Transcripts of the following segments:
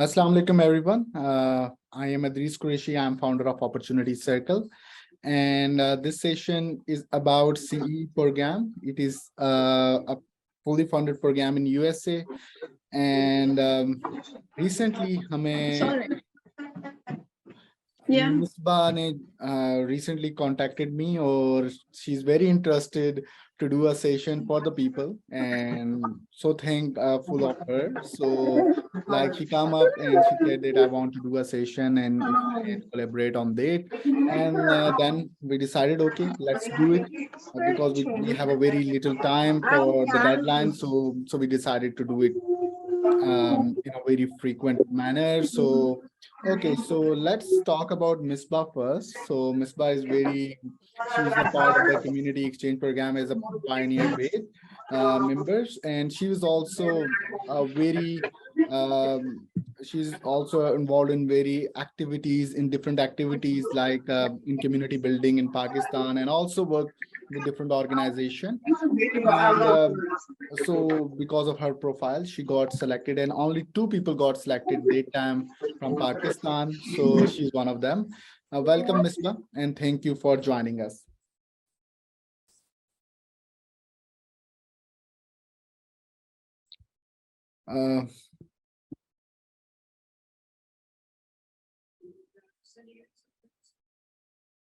Assalamu alaikum, everyone. I am Adris Qureshi. I'm founder of Opportunity Circle. And this session is about CE program. It is a fully funded program in USA. And recently, Misbah ne recently contacted me, or she's very interested to do a session for the people, and so thankful of her. So, like, she come up and she said that I want to do a session and if we can collaborate on that, and then we decided, okay, let's do it. Because we have a very little time for the deadline, so we decided to do it in a very frequent manner. So, okay, so let's talk about Misbah first. So Misbah is she's a part of the community exchange program as a pioneer batch members, and she was also a very she's also involved in very activities in different activities like in community building in Pakistan, and also work with different organization. And so because of her profile, she got selected, and only two people got selected that time from Pakistan. So she's one of them. Welcome, Misbah, and thank you for joining us.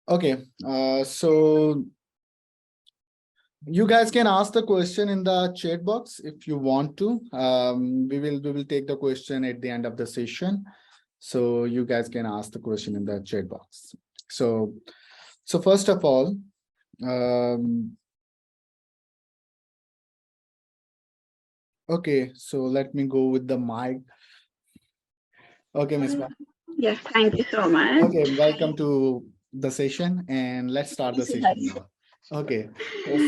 Okay, so you guys can ask the question in the chat box if you want to. We will take the question at the end of the session. So you guys can ask the question in the chat box. So first of all, okay, so let me go with the mic. Okay, Ms. Yes, thank you so much. Okay, welcome to the session, and let's start the session now. Okay,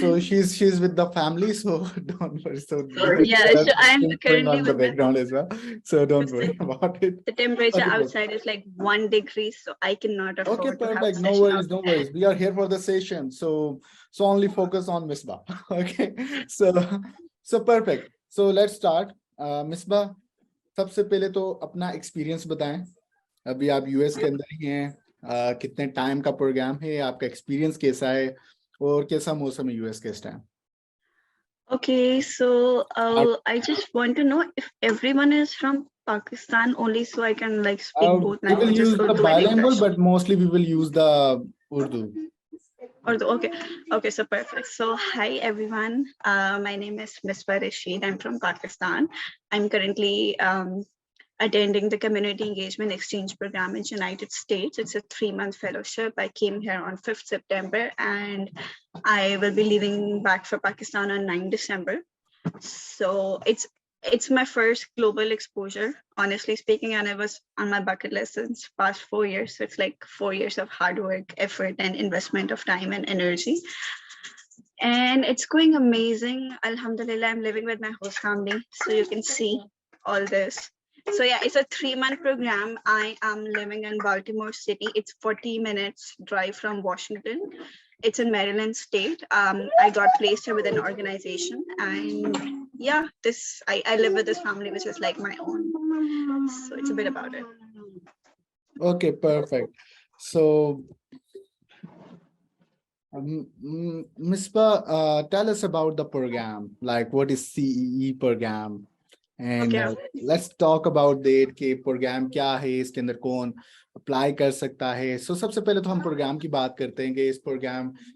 so she's with the family, so don't worry. So yeah, so I'm currently on the background as well, so don't worry about it. The temperature outside is like 1 degree, so I cannot afford. Okay, perfect. No worries, no worries. We are here for the session, so only focus on Misbah. Okay, so perfect. So let's start. Misbah, सबसे पहले तो अपना experience बताएं. अभी आप US के अंदर ही हैं. कितने टाइम का प्रोग्राम है, आपका एक्सपीरियंस कैसा है, और कैसा मौसम है यूएस के इस time? Okay, so I just want to know if everyone is from Pakistan only, so I can like speak both languages. We will use the bilingual, but mostly we will use the Urdu. Okay, okay, so perfect. So hi everyone, my name is Misbah Rashid. I'm from Pakistan. I'm currently attending the Community Engagement Exchange Program in United States. It's a 3-month fellowship. I came here on 5th September and I will be leaving back for Pakistan on 9 December. So it's my first global exposure, honestly speaking, and it was on my bucket list since past 4 years. So it's like 4 years of hard work, effort, and investment of time and energy. And it's going amazing. Alhamdulillah, I'm living with my host family, so you can see all this. So yeah, it's a 3-month program. I am living in Baltimore City. It's 40 minutes drive from Washington. It's in Maryland State. I got placed here with an organization, and yeah, I live with this family, which is like my own. So it's a bit about it. Okay, perfect. So Misbah, tell us about the program. Like, what is CEE program? And let's talk about that कि programme क्या है, इसके अंदर कौन apply कर सकता है. सो सबसे पहले तो हम प्रोग्राम की बात करते हैं कि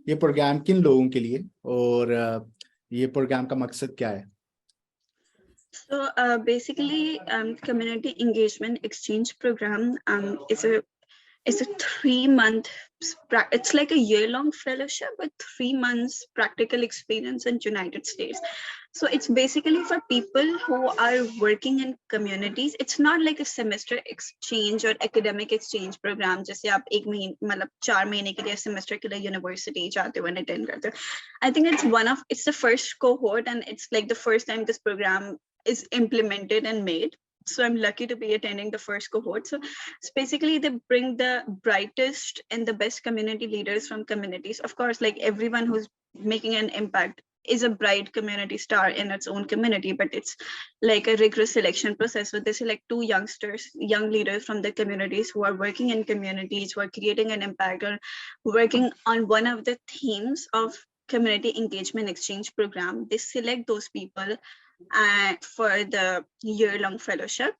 ये प्रोग्राम किन लोगों के लिए, और ये प्रोग्राम का मकसद क्या है. So basically, community engagement exchange program is a 3-month, it's like a year-long fellowship with 3 months practical experience in United States. So it's basically for people who are working in communities. It's not like a semester exchange or academic exchange program. जैसे आप 1 महीने मतलब 4 महीने के लिए semester के लिए university जाते हो and attend करते हो. I think it's the first cohort, and it's like the first time this program is implemented and made. So I'm lucky to be attending the first cohort. So it's basically they bring the brightest and the best community leaders from communities. Of course, like everyone who's making an impact is a bright community star in its own community, but it's like a rigorous selection process. So they select two youngsters, young leaders from the communities who are working in communities, who are creating an impact or working on one of the themes of community engagement exchange program. They select those people for the year-long fellowship.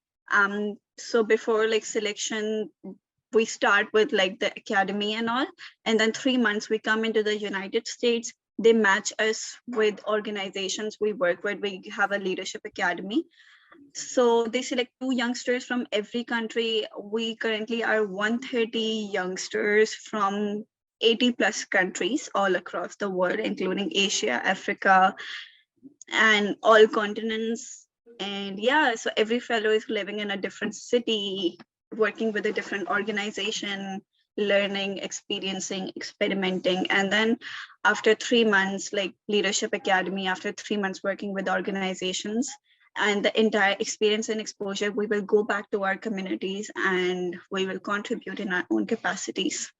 So before like selection, we start with like the academy and all, and then 3 months we come into the United States. They match us with organizations we work with. We have a leadership academy. So they select two youngsters from every country. We currently are 130 youngsters from 80 plus countries all across the world, including Asia, Africa, and all continents. And yeah, so every fellow is living in a different city, working with a different organization, learning, experiencing, experimenting. And then after 3 months, like leadership academy, after 3 months working with organizations and the entire experience and exposure, we will go back to our communities and we will contribute in our own capacities.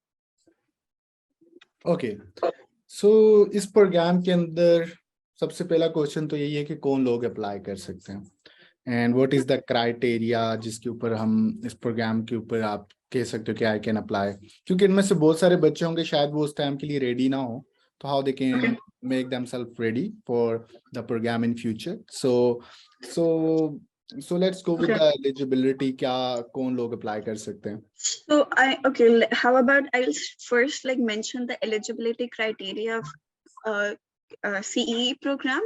Okay, so इस programme के अंदर सबसे पहला question तो यही है कि कौन लोग अप्लाई कर सकते हैं, and what is the criteria जिसके ऊपर हम इस प्रोग्राम के ऊपर आप कह सकते हो कि आई कैन अप्लाई, क्योंकि इनमें से बहुत सारे बच्चे होंगे शायद वो उस टाइम के लिए रेडी ना हो, तो how they can make themself ready for the program in future. So let's go with the eligibility. क्या कौन लोग अप्लाई कर सकते हैं? So how about I'll first like mention the eligibility criteria of CEE program,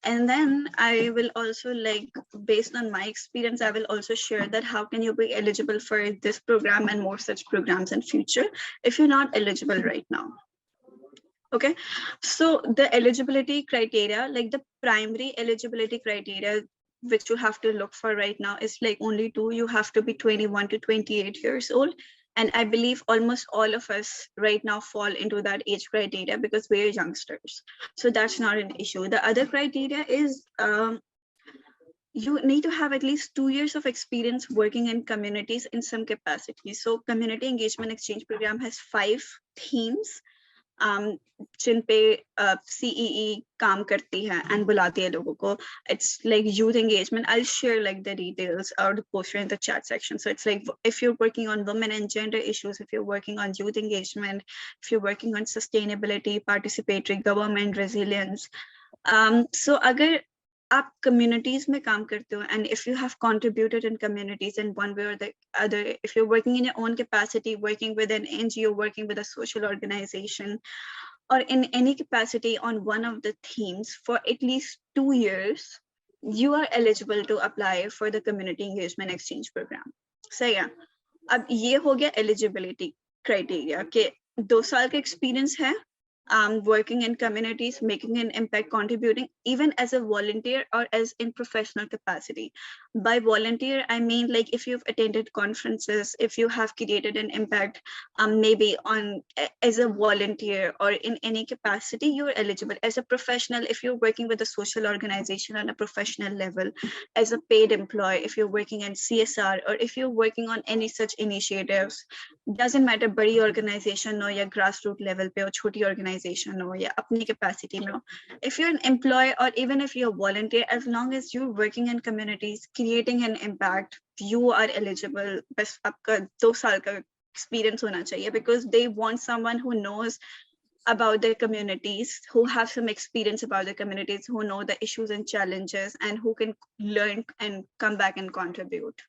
and then I will also like based on my experience I will also share that how can you be eligible for this program and more such programs in future if you're not eligible right now. Okay, so the eligibility criteria, like the primary eligibility criteria which you have to look for right now is like only two. You have to be 21 to 28 years old, and I believe almost all of us right now fall into that age criteria because we're youngsters, so that's not an issue. The other criteria is you need to have at least 2 years of experience working in communities in some capacity. So community engagement exchange program has 5 themes जिन पे CEE काम करती है and बुलाती है लोगों को. It's like youth engagement. I'll share like the details or the poster in the chat section. So it's like if you're working on women and gender issues, if you're working on youth engagement, if you're working on sustainability, participatory government, resilience. So अगर आप communities में काम करते हो, and if you have contributed in communities in one way or the other, if you're working in your own capacity, working with an NGO, working with a social organization, or in any capacity on one of the themes for at least 2 years, you are eligible to apply for the community engagement exchange program. So yeah, अब ये हो गया eligibility criteria कि 2 साल का experience है, working in communities, making an impact, contributing even as a volunteer or as in professional capacity. By volunteer, I mean like if you've attended conferences, if you have created an impact, maybe on as a volunteer or in any capacity, you're eligible. As a professional, if you're working with a social organization on a professional level, as a paid employee, if you're working in CSR or if you're working on any such initiatives, doesn't matter बड़ी organization हो या grassroots level पे हो, छोटी organization हो या अपनी capacity में हो. If you're an employee or even if you're a volunteer, as long as you're working in communities, creating an impact, you are eligible. बस आपका 2 साल का experience होना चाहिए because they want someone who knows about their communities, who have some experience about the communities, who know the issues and challenges, and who can learn and come back and contribute.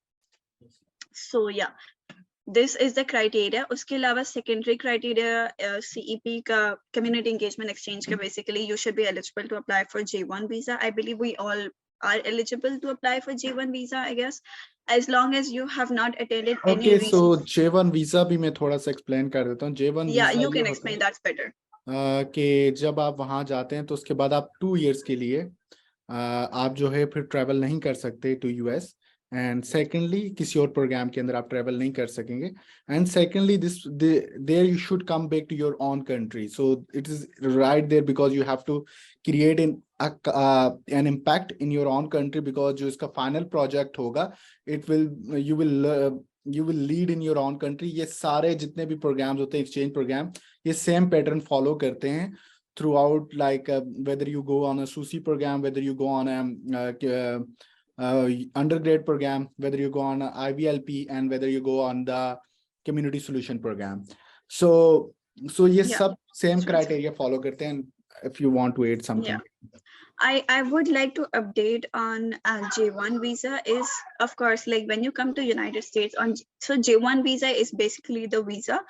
So yeah, this is the criteria. उसके अलावा secondary criteria CEP का community engagement exchange का basically you should be eligible to apply for J1 visa. I believe we all are eligible to apply for J1 visa, I guess, as long as you have not attended any Okay, so J1 visa भी मैं थोड़ा सा explain कर देता हूँ. J1 yeah, visa you can explain, that's better. कि जब आप वहाँ जाते हैं तो उसके बाद आप 2 years के लिए आप जो है फिर ट्रैवल नहीं कर सकते टू यूएस, एंड सेकेंडली किसी और प्रोग्राम के अंदर आप ट्रैवल नहीं कर सकेंगे, and secondly this there you should come back to your own country. So it is right there because you have to create an impact in your own country, because जो इसका final project होगा it will you will lead in your own country. ये सारे जितने भी programs होते हैं exchange program, ये सेम पैटर्न फॉलो करते हैं. throughout, like whether you go on a SUSI program, whether you go on a undergrad program, whether you go on a IVLP, and whether you go on the community solution program. So ये Yeah. सब same criteria follow करते हैं. If you want to add something. Yeah. I would like to update on J1 visa is, of course, like when you come to United States on, so J1 visa is basically the visa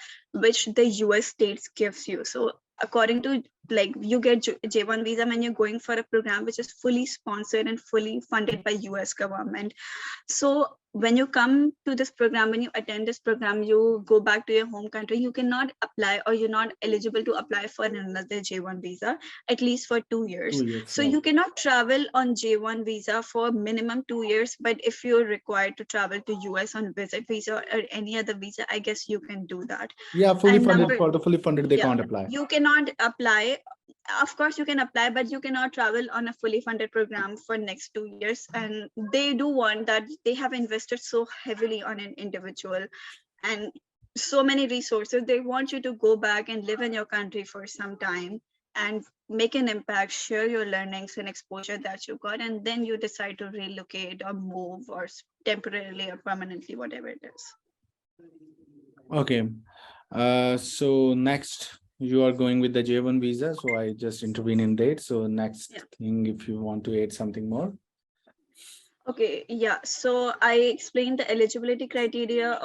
which the US states gives you. So according to, like, you get J1 visa when you're going for a program which is fully sponsored and fully funded by US government. So when you come to this program, when you attend this program, you go back to your home country, you cannot apply, or you're not eligible to apply for another J1 visa, at least for 2 years. 2 years, So right. you cannot travel on J1 visa for minimum 2 years, but if you're required to travel to US on visit visa or any other visa, I guess you can do that. Yeah, fully And funded. For the fully funded, they can't apply. You cannot apply. Of course you can apply, but you cannot travel on a fully funded program for next 2 years. And they do want that. They have invested so heavily on an individual and so many resources. They want you to go back and live in your country for some time and make an impact, share your learnings and exposure that you got, and then you decide to relocate or move, or temporarily or permanently, whatever it is. Okay. So next, you are going with the J1 visa. So I just intervene in that. So next thing, if you want to add something more. Okay, yeah. So I explained the eligibility criteria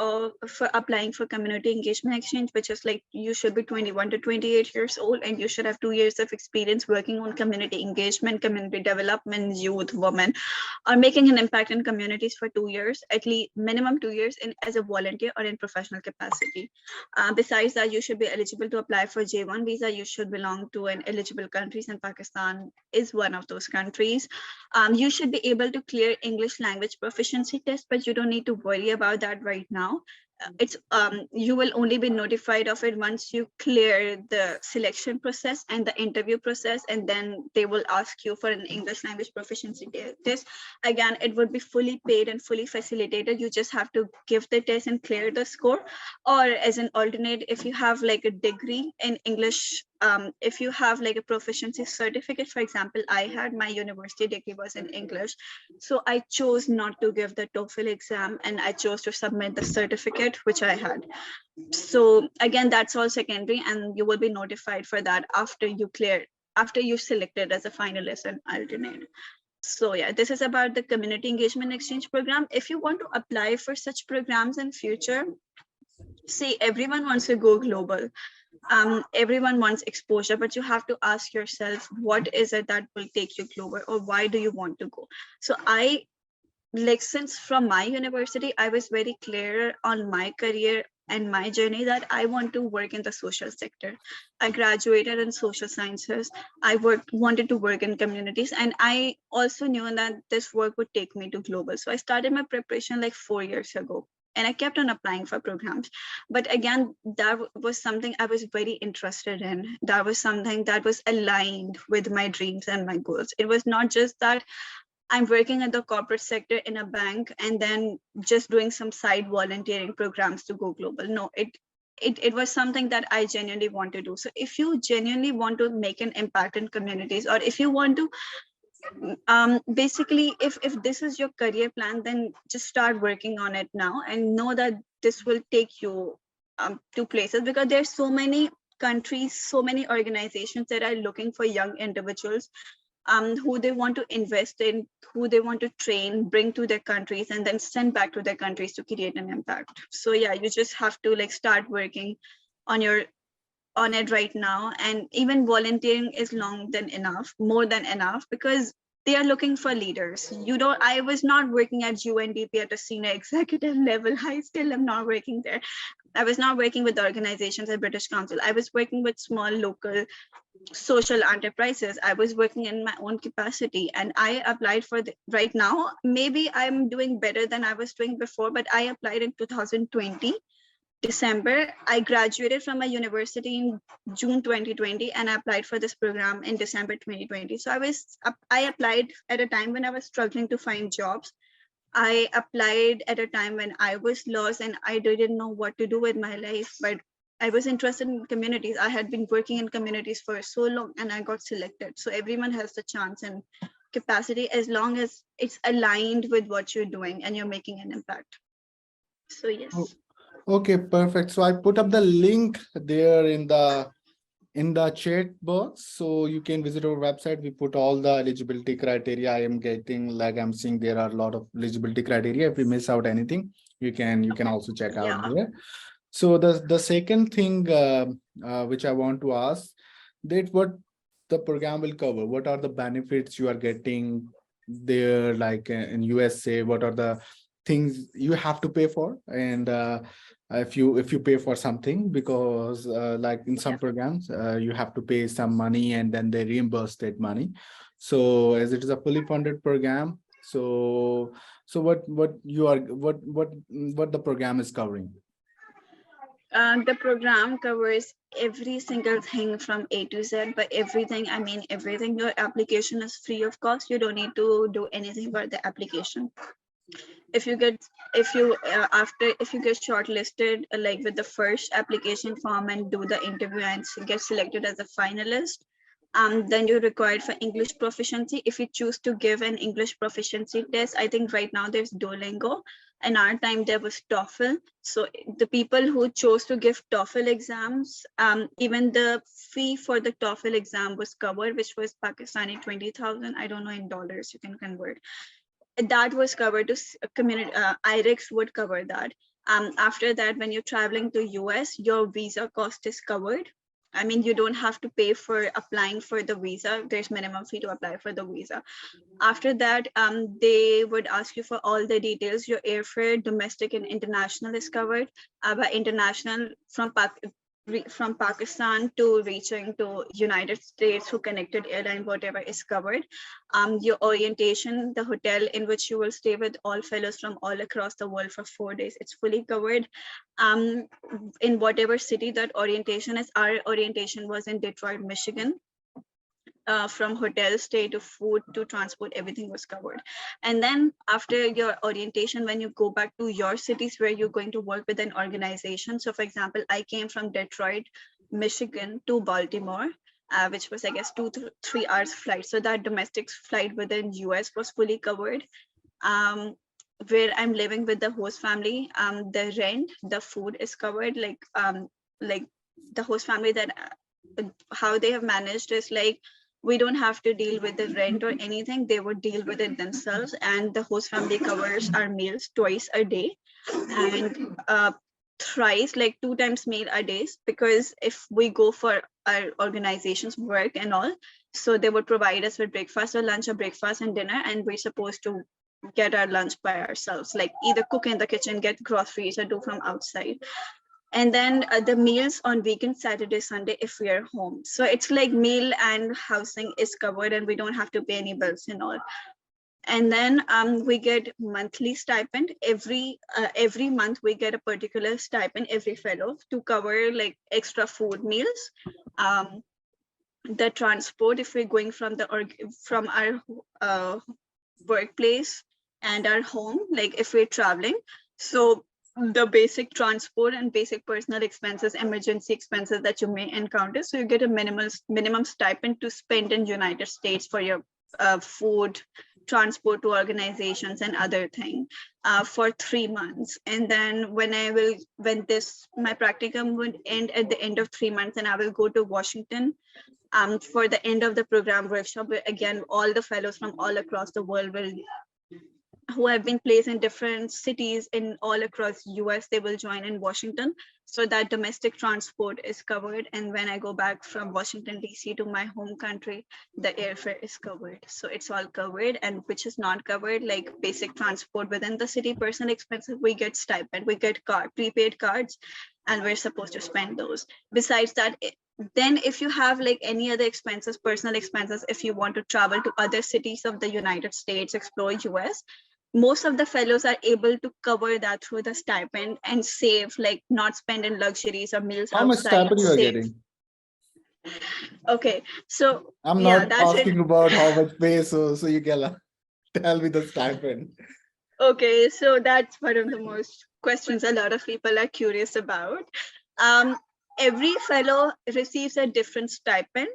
for applying for community engagement exchange, which is like you should be 21 to 28 years old, and you should have 2 years of experience working on community engagement, community development, youth, women, or making an impact in communities for 2 years, at least minimum 2 years as a volunteer or in professional capacity. Besides that, you should be eligible to apply for J1 visa. You should belong to an eligible countries, and Pakistan is one of those countries. You should be able to clear English language proficiency test, but you don't need to worry about that right now. It's you will only be notified of it once you clear the selection process and the interview process, and then they will ask you for an English language proficiency test. Again, it would be fully paid and fully facilitated. You just have to give the test and clear the score. Or as an alternate, if you have like a degree in English, if you have like a proficiency certificate, for example, I had my university degree was in English, so I chose not to give the TOEFL exam and I chose to submit the certificate which I had. So again, that's all secondary, and you will be notified for that after you selected as a finalist and alternate. So yeah, this is about the community engagement exchange program. If you want to apply for such programs in future, see, everyone wants to go global. Everyone wants exposure, but you have to ask yourself, what is it that will take you global, or why do you want to go? So since from my university, I was very clear on my career and my journey that I want to work in the social sector. I graduated in social sciences. I wanted to work in communities, and I also knew that this work would take me to global. So I started my preparation like 4 years ago, and I kept on applying for programs. But again, that was something I was very interested in. That was something that was aligned with my dreams and my goals. It was not just that I'm working at the corporate sector in a bank and then just doing some side volunteering programs to go global. No, it was something that I genuinely want to do. So if you genuinely want to make an impact in communities, or if you want to basically, if this is your career plan, then just start working on it now, and know that this will take you to places, because there's so many countries, so many organizations that are looking for young individuals who they want to invest in, who they want to train, bring to their countries, and then send back to their countries to create an impact. So yeah, you just have to like start working on it right now. And even volunteering is more than enough, because they are looking for leaders. I was not working at UNDP at a senior executive level. I still am not working there. I was not working with organizations at British Council. I was working with small local social enterprises. I was working in my own capacity, and I applied for right now. Maybe I'm doing better than I was doing before, but I applied in 2020. December. I graduated from my university in June 2020, and I applied for this program in December 2020. So I applied at a time when I was struggling to find jobs. I applied at a time when I was lost and I didn't know what to do with my life. But I was interested in communities. I had been working in communities for so long and I got selected. So everyone has the chance and capacity as long as it's aligned with what you're doing and you're making an impact. So yes. Okay, perfect. So I put up the link there in the chat box, so you can visit our website. We put all the eligibility criteria. I am getting, like, I'm seeing there are a lot of eligibility criteria. If we miss out anything, you can also check out Yeah. there. So the second thing which I want to ask, that what the program will cover, what are the benefits you are getting there, like in USA, what are the things you have to pay for, and if you pay for something, because like in some Yeah. programs you have to pay some money and then they reimburse that money. So as it is a fully funded program, so what the program is covering? The program covers every single thing from A to Z. But everything, I mean everything. Your application is free of cost. You don't need to do anything for the application. If you get shortlisted, like with the first application form and do the interview and get selected as a finalist, then you're required for English proficiency. If you choose to give an English proficiency test, I think right now there's Duolingo. In our time there was TOEFL. So the people who chose to give TOEFL exams, even the fee for the TOEFL exam was covered, which was Pakistani 20,000. I don't know in dollars, you can convert. That was covered to community. Irex would cover that. After that, when you're traveling to US, your visa cost is covered. I mean, you don't have to pay for applying for the visa. There's minimum fee to apply for the visa. After that, they would ask you for all the details. Your airfare, domestic and international is covered. By international, from Pakistan to reaching to United States, who connected airline, whatever is covered. Your orientation, the hotel in which you will stay with all fellows from all across the world for 4 days, it's fully covered. In whatever city that orientation is, our orientation was in Detroit, Michigan. From hotel stay to food to transport, everything was covered. And then after your orientation, when you go back to your cities where you're going to work with an organization. So for example, I came from Detroit, Michigan to Baltimore, which was, I guess, 3 hours flight. So that domestic flight within US was fully covered. Where I'm living with the host family, the rent, the food is covered. Like the host family, that how they have managed is like, we don't have to deal with the rent or anything. They would deal with it themselves. And the host family covers our meals twice a day, and thrice, like 2 times meal a day, because if we go for our organization's work and all, so they would provide us with breakfast or lunch, or breakfast and dinner, and we're supposed to get our lunch by ourselves, like either cook in the kitchen, get groceries, or do from outside. And then the meals on weekend, Saturday, Sunday, if we are home. So it's like meal and housing is covered, and we don't have to pay any bills and all. And then we get monthly stipend. Every month we get a particular stipend, every fellow, to cover like extra food meals, the transport if we're going from from our workplace and our home, like if we're traveling. So the basic transport and basic personal expenses, emergency expenses that you may encounter. So you get a minimum stipend to spend in United States for your food, transport to organizations and other thing, for 3 months. And then when my practicum would end at the end of 3 months, and I will go to Washington for the end of the program workshop, where again all the fellows from all across the world who have been placed in different cities in all across US, they will join in Washington. So that domestic transport is covered. And when I go back from Washington, DC to my home country, the airfare is covered. So it's all covered. And which is not covered, like basic transport within the city, personal expenses, we get stipend, we get prepaid cards, and we're supposed to spend those. Besides that, then if you have like any other expenses, personal expenses, if you want to travel to other cities of the United States, explore US, most of the fellows are able to cover that through the stipend and save, like not spend in luxuries or meals How much outside, stipend you are save. getting? Okay, so I'm yeah, not that's it. asking about how much pay, so you can tell me the stipend. Okay, so that's one of the most questions a lot of people are curious about. every fellow receives a different stipend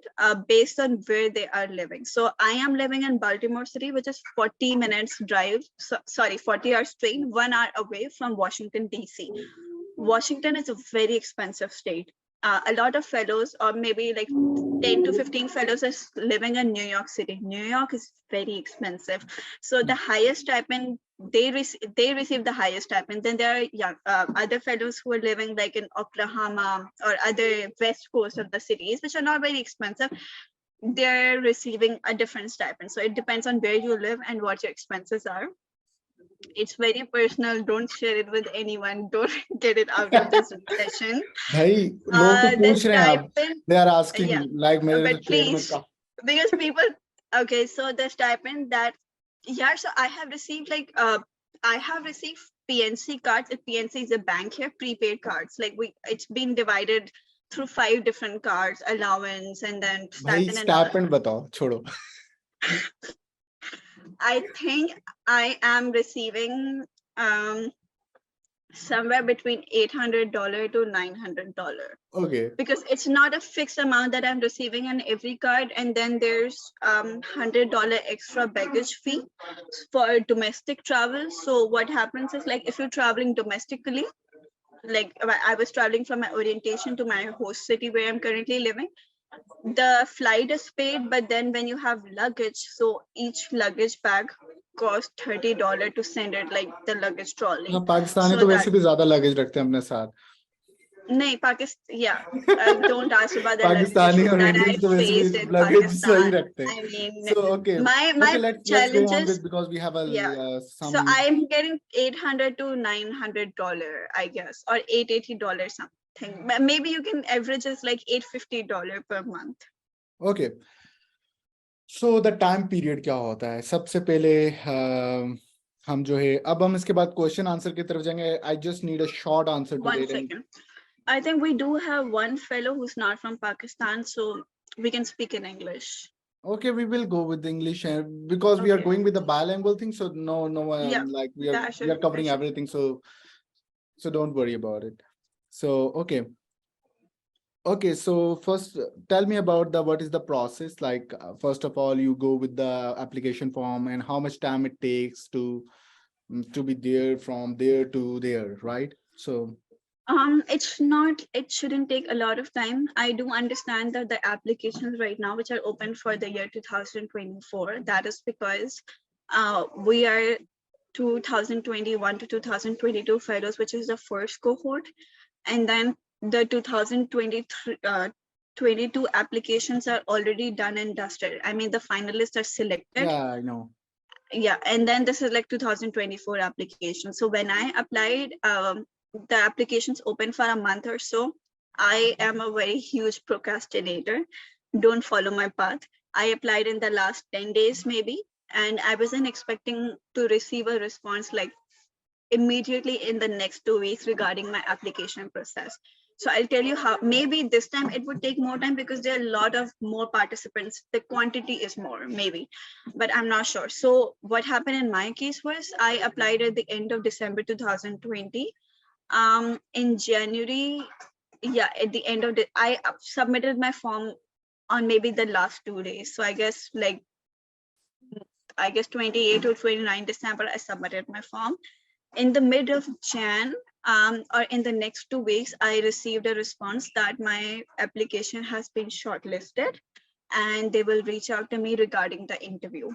based on where they are living. So I am living in Baltimore City, which is 40 minutes drive, 40 hours train, 1 hour away from Washington, D.C. Washington is a very expensive state. A lot of fellows, or maybe like 10 to 15 fellows, are living in New York City. New York is very expensive. So the highest stipend, they receive the highest stipend. Then there are young, other fellows who are living like in Oklahoma or other west coast of the cities, which are not very expensive. They're receiving a different stipend. So it depends on where you live and what your expenses are. It's very personal. Don't share it with anyone. Don't get it out of this session. भाई लोग तो The पूछ रहे हैं अब, stipend, they are asking yeah, like मेरे तो but पेट में please, का because people, okay, so the stipend that, yeah, so I have received like, I have received PNC cards. If PNC is a bank here, prepaid cards. Like it's been divided through 5 different cards, allowance and then भाई stipend and all. stipend बताओ छोड़ो. I think I am receiving somewhere between $800 to $900. Okay. Because it's not a fixed amount that I'm receiving on every card, and then there's $100 extra baggage fee for domestic travel. So what happens is, like, if you're traveling domestically, like I was traveling from my orientation to my host city where I'm currently living, the flight is paid, but then when you have luggage, so each luggage bag costs $30 to send it, like the luggage trolley. हाँ, Pakistani So तो that, वैसे भी ज्यादा luggage रखते हैं अपने साथ. नहीं, Pakistan, yeah, don't ask about the luggage Pakistani issues और that I इंडियंस तो वैसे भी faced in लगेज सही Pakistan. रखते हैं. I mean, So okay, my okay, let's go on challenges, with, because we have a yeah. some. So I'm getting $800 to $900, I guess, or $880 something. Maybe you can average is like $850 per month. Okay. So the time period क्या होता है? सबसे पहले हम जो है, अब हम इसके बाद क्वेश्चन आंसर की तरफ जाएंगे. I just need a short answer to One that. second. I think we do have one fellow who's not from Pakistan, so we can speak in English. Okay, we will go with English, and because we are Okay. going with the bilingual thing, so no, Yeah, like we that are should- covering that should- everything, so don't worry about it. So okay. Okay, so first tell me about what is the process like. First of all, you go with the application form and how much time it takes to be there, from there to there, right? So it shouldn't take a lot of time. I do understand that the applications right now, which are open for the year 2024, that is because we are 2021 to 2022 fellows, which is the first cohort. And then the 2023 22 applications are already done and dusted. I mean, the finalists are selected. yeah, I know. Yeah, and then this is like 2024 application. So when I applied, the application's open for a month or so. I am a very huge procrastinator. Don't follow my path. I applied in the last 10 days maybe, and I wasn't expecting to receive a response like immediately in the next 2 weeks regarding my application process. So I'll tell you how. Maybe this time it would take more time because there are a lot of more participants. The quantity is more, maybe, but I'm not sure. So what happened in my case was I applied at the end of December 2020. In January, yeah, at the end of the, I submitted my form on maybe the last 2 days. So I guess 28 or 29 December, I submitted my form. In the mid of Jan, or in the next 2 weeks, I received a response that my application has been shortlisted and they will reach out to me regarding the interview.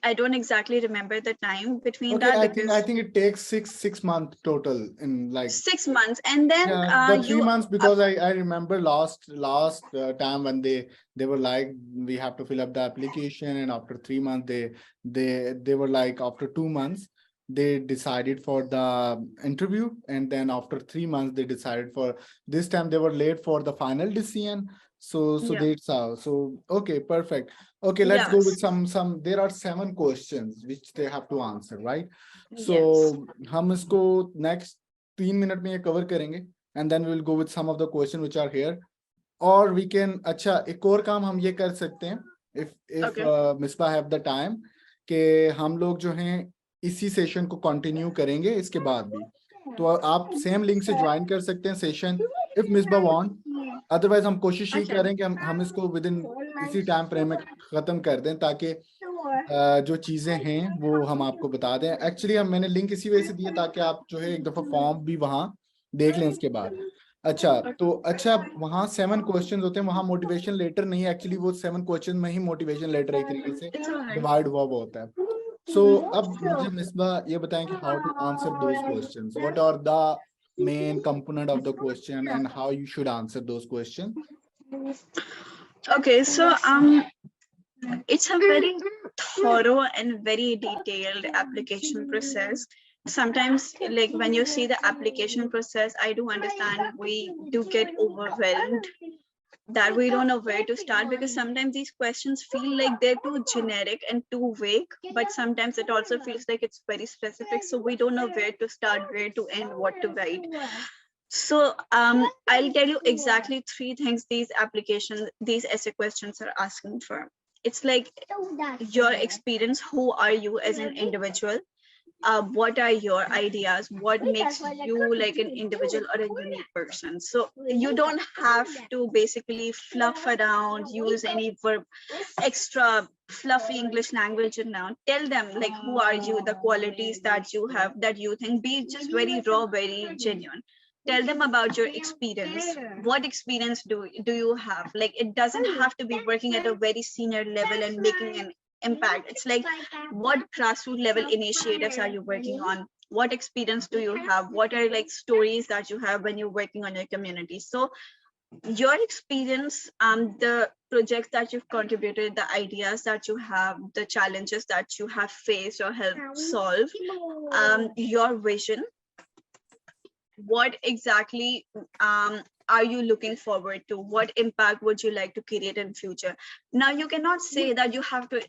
I don't exactly remember the time between Okay, that, I think it takes six months total in like 6 months, and then yeah, the 3 months, because I remember last time when they were like, we have to fill up the application, and after 3 months they were like, after 2 months they decided for the interview, and then after 3 months they decided for, this time they were late for the final decision. So Yeah. that's how. So okay, perfect. Okay, let's go with some. There are 7 questions which they have to answer, right? So हम इसको next 3 minute में ये cover करेंगे, and then we will go with some of the question which are here. Or we can, अच्छा, एक और काम हम ये कर सकते हैं, if Misbah have the time, कि हम लोग जो हैं इसी सेशन को कंटिन्यू करेंगे इसके बाद भी. तो आप सेम लिंक से ज्वाइन कर सकते हैं session, if Misbah want, otherwise हम कोशिश ही Okay. करें कि हम इसको within इसी टाइम फ्रेम में खत्म कर दें, ताकि जो चीजें हैं वो हम आपको बता दें। एक्चुअली हम मैंने लिंक इसी वजह से दिया ताकि आप जो है एक दफा फॉर्म भी वहाँ देख लें इसके बाद। अच्छा, तो अच्छा, वहाँ 7 क्वेश्चन होते हैं, वहाँ मोटिवेशन लेटर नहीं है एक्चुअली, वो 7 क्वेश्चन में ही मोटिवेशन लेटर एक तरीके से डिवाइड हुआ होता है। सो अब मुझे मिसबा ये बताएं कि how to answer those questions, what are the main component of the question and how you should answer those questions. Okay, so it's a very thorough and very detailed application process. Sometimes, like when you see the application process, I do understand we do get overwhelmed, that we don't know where to start, because sometimes these questions feel like they're too generic and too vague, but sometimes it also feels like it's very specific, so we don't know where to start, where to end, what to write. So I'll tell you exactly 3 things these essay questions are asking for. It's like your experience, who are you as an individual? What are your ideas? What makes you like an individual or a unique person? So you don't have to basically fluff around, use any verb, extra fluffy English language and noun. Tell them like who are you, the qualities that you have, that you think. Be just very raw, very genuine. Tell them about your experience. What experience do you have? Like, it doesn't have to be working at a very senior level and making an impact. It's like, what grassroots level initiatives are you working on? What experience do you have? What are like stories that you have when you're working on your community? So your experience, the projects that you've contributed, the ideas that you have, the challenges that you have faced or helped solve, your vision, what exactly are you looking forward to? What impact would you like to create in future? Now, you cannot say that you have to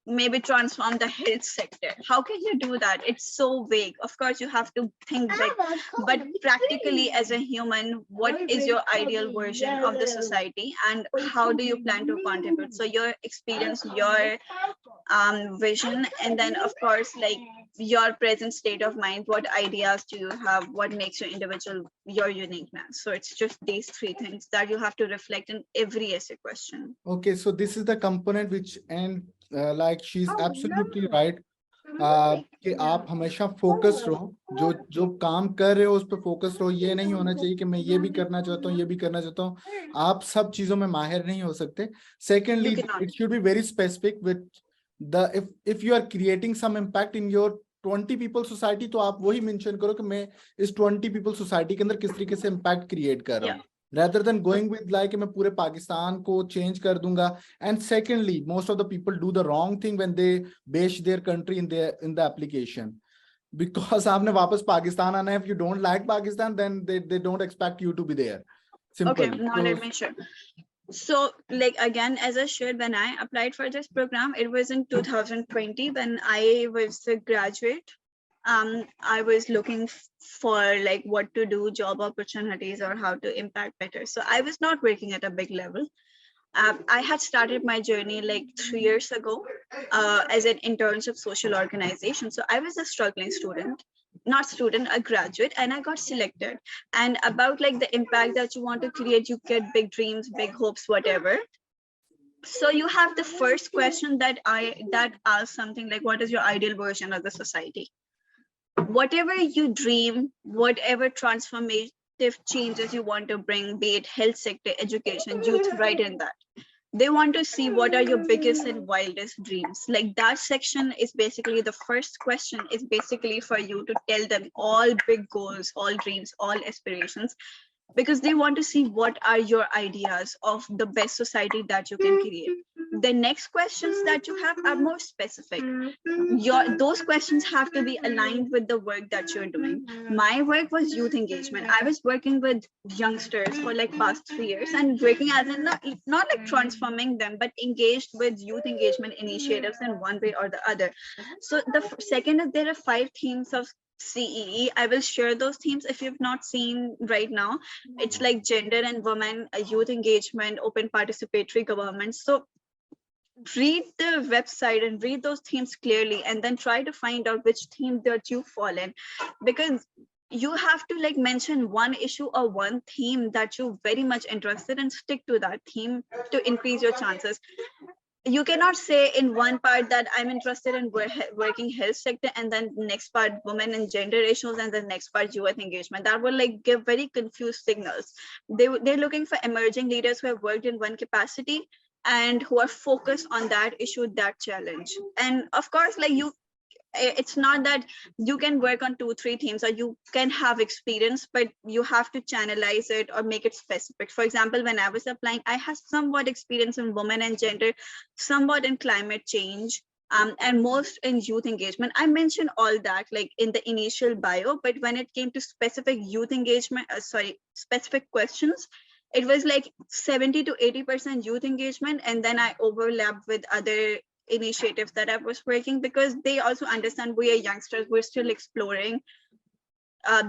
maybe transform the health sector. How can you do that? It's so vague. Of course, you have to think big, but practically as a human, what is your ideal version of the society and how do you plan to contribute? So your experience, your vision, and then of course, like your present state of mind, what ideas do you have, what makes your individual your uniqueness. So it's just these 3 things that you have to reflect in every essay question. Okay, so this is the component which, and like she's absolutely right, कि आप हमेशा focus रहो, जो जो काम कर रहे हो उस पर फोकस रहो। ये नहीं होना चाहिए कि मैं ये भी करना चाहता हूँ, ये भी करना चाहता हूँ। आप सब चीजों में माहिर नहीं हो सकते। Secondly, it should be very specific with the, if you are creating some impact in your 20 people society, तो आप वही मेंशन करो कि मैं इस 20 पीपल सोसाइटी के अंदर किस तरीके से इम्पैक्ट क्रिएट कर रहा हूँ, rather than going with like मैं पूरे पाकिस्तान को चेंज कर दूंगा. And secondly, most of the people do the wrong thing when they base their country in the application, because आपने वापस पाकिस्तान आना है. If you don't like Pakistan, then they don't expect you to be there. Simple. Okay, now let me share. So like again, as I shared, when I applied for this program, it was in 2020 when I was a graduate. I was looking for like what to do, job opportunities, or how to impact better. So I was not working at a big level. I had started my journey like 3 years ago as an internship social organization. So I was a struggling student, not student, a graduate, and I got selected. And about like the impact that you want to create, you get big dreams, big hopes, whatever. So you have the first question that asks something like, what is your ideal version of the society? Whatever you dream, whatever transformative changes you want to bring, be it health sector, education, youth, right in that. They want to see what are your biggest and wildest dreams. Like that section is basically the first question is basically for you to tell them all big goals, all dreams, all aspirations, because they want to see what are your ideas of the best society that you can create. The next questions that you have are more specific. Those questions have to be aligned with the work that you're doing. My work was youth engagement. I was working with youngsters for like past 3 years and working as in not like transforming them, but engaged with youth engagement initiatives in one way or the other. So the second is there are 5 themes of CEE. I will share those themes if you've not seen right now. It's like gender and women, youth engagement, open participatory government. So read the website and read those themes clearly, and then try to find out which theme that you fall in, because you have to like mention one issue or one theme that you're very much interested in, stick to that theme to increase your chances. You cannot say in one part that I'm interested in working health sector, and then next part women and gender issues, and the next part youth engagement. That will like give very confused signals. They're looking for emerging leaders who have worked in one capacity and who are focused on that issue, that challenge. And of course, like it's not that you can work on 2-3 themes, or you can have experience, but you have to channelize it or make it specific. For example, when I was applying, I had somewhat experience in women and gender, somewhat in climate change, and most in youth engagement. I mentioned all that like in the initial bio, but when it came to specific youth engagement, specific questions, it was like 70 to 80% youth engagement, and then I overlapped with other initiatives that I was working, because they also understand we are youngsters, we're still exploring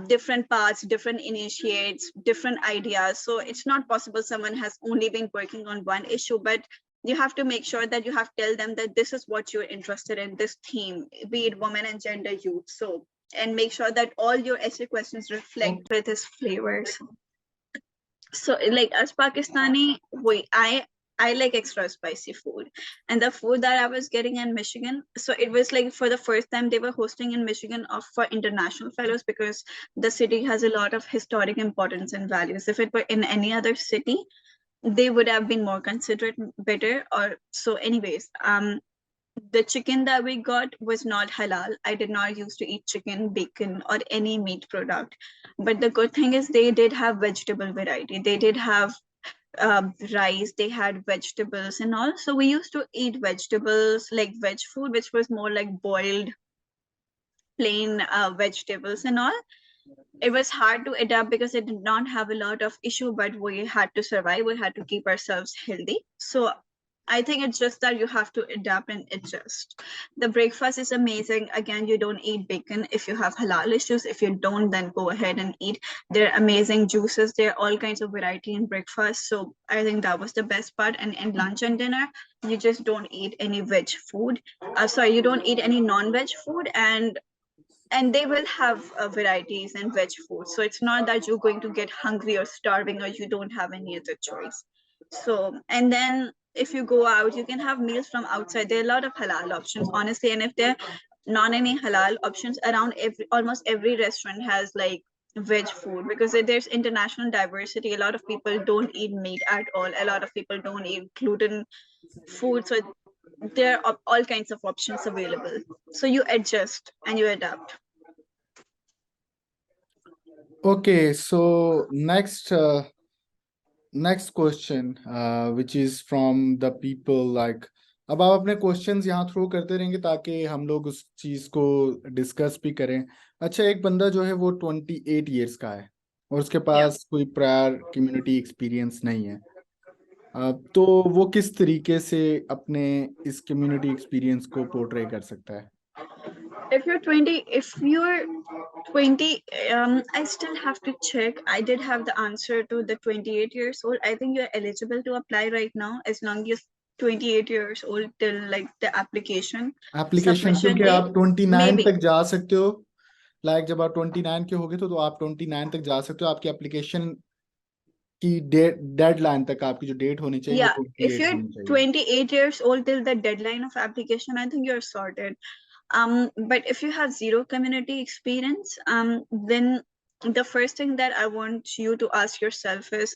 different paths, different initiates, different ideas. So it's not possible someone has only been working on one issue, but you have to make sure that you have to tell them that this is what you're interested in, this theme, be it women and gender, youth. So, and make sure that all your essay questions reflect with this flavors. So like as Pakistani, I like extra spicy food, and the food that I was getting in Michigan, so it was like for the first time they were hosting in Michigan for international fellows, because the city has a lot of historic importance and values. If it were in any other city, they would have been more considerate, better, or so. Anyways, the chicken that we got was not halal. I did not used to eat chicken, bacon, or any meat product. But the good thing is they did have vegetable variety. They did have rice, they had vegetables and all. So we used to eat vegetables, like veg food, which was more like boiled, plain vegetables and all. It was hard to adapt because it did not have a lot of issue, but we had to survive. We had to keep ourselves healthy. So I think it's just that you have to adapt and adjust. The breakfast is amazing. Again, you don't eat bacon if you have halal issues. If you don't, then go ahead and eat. They're amazing juices. There are all kinds of variety in breakfast. So I think that was the best part. And in lunch and dinner, you just don't eat any veg food. Sorry, you don't eat any non-veg food, and they will have varieties and veg food. So it's not that you're going to get hungry or starving or you don't have any other choice. So, and then if you go out, you can have meals from outside. There are a lot of halal options, honestly. And if there are not any halal options around, almost every restaurant has like veg food, because there's international diversity. A lot of people don't eat meat at all. A lot of people don't eat gluten food. So there are all kinds of options available. So you adjust and you adapt. Okay, so next question, which is from the people like, अब आप अपने questions यहाँ throw करते रहेंगे ताकि हम लोग उस चीज को डिस्कस भी करें. अच्छा, एक बंदा जो है वो 28 ईयर्स का है और उसके पास कोई प्रायर कम्युनिटी एक्सपीरियंस नहीं है. तो वो किस तरीके से अपने इस कम्युनिटी एक्सपीरियंस को पोर्ट्रे कर सकता है? If you're 20, I still have to check. I did have the answer to the 28 years old. I think you're eligible to apply right now as long as 28 years old till like the application क्योंकि date. आप 29 maybe. तक जा सकते हो. Like जब आप 29 के होगे तो आप 29 तक जा सकते हो. आपकी एप्लीकेशन की डेडलाइन तक आपकी जो डेट होनी चाहिए Yeah, वो if 28 you're होनी चाहिए. 28 years old till the deadline of application, I think you're sorted. But if you have zero community experience, then the first thing that I want you to ask yourself is,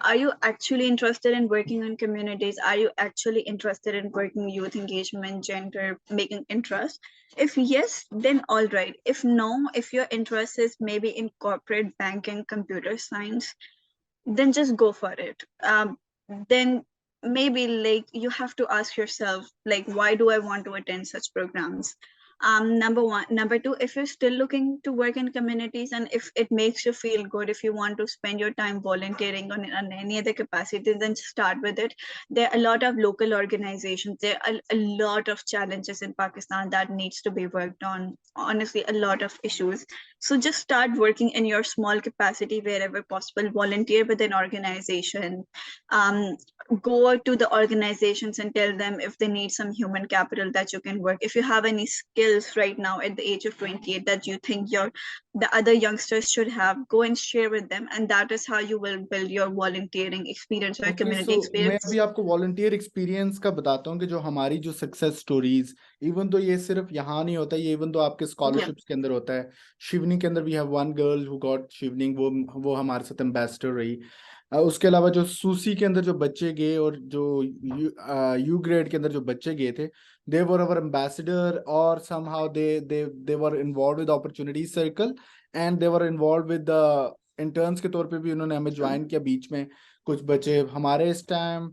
are you actually interested in working in communities? Are you actually interested in working youth engagement, gender, making interest? If yes, then all right. If no, if your interest is maybe in corporate banking, computer science, then just go for it. Then maybe like you have to ask yourself, like, why do I want to attend such programs? Number one. Number two, if you're still looking to work in communities and if it makes you feel good, if you want to spend your time volunteering on any other capacity, then start with it. There are a lot of local organizations. There are a lot of challenges in Pakistan that needs to be worked on. Honestly, a lot of issues. So just start working in your small capacity wherever possible. Volunteer with an organization. go to the organizations and tell them if they need some human capital that you can work. If you have any skills right now at the age of 28 that you think the other youngsters should have, go and share with them, and that is how you will build your volunteering experience or okay, community सो मैं experience. अभी आपको volunteer experience का बताता हूँ कि जो हमारी जो सक्सेस स्टोरीज, इवन तो ये सिर्फ यहाँ नहीं होता, ये इवन तो आपके Yeah. स्कॉलरशिप्स के अंदर होता है. शिवनी के अंदर we have one girl who got Chevening, वो हमारे साथ एम्बेसडर रही. उसके अलावा जो सूसी के अंदर जो बच्चे गए और जो यू ग्रेड के अंदर जो बच्चे गए थे, दे वर अवर एम्बेसडर, और somehow they were involve with opportunity circle, and they were involve with the interns के तौर पे भी उन्होंने हमें ज्वाइन किया बीच में. कुछ बच्चे हमारे इस टाइम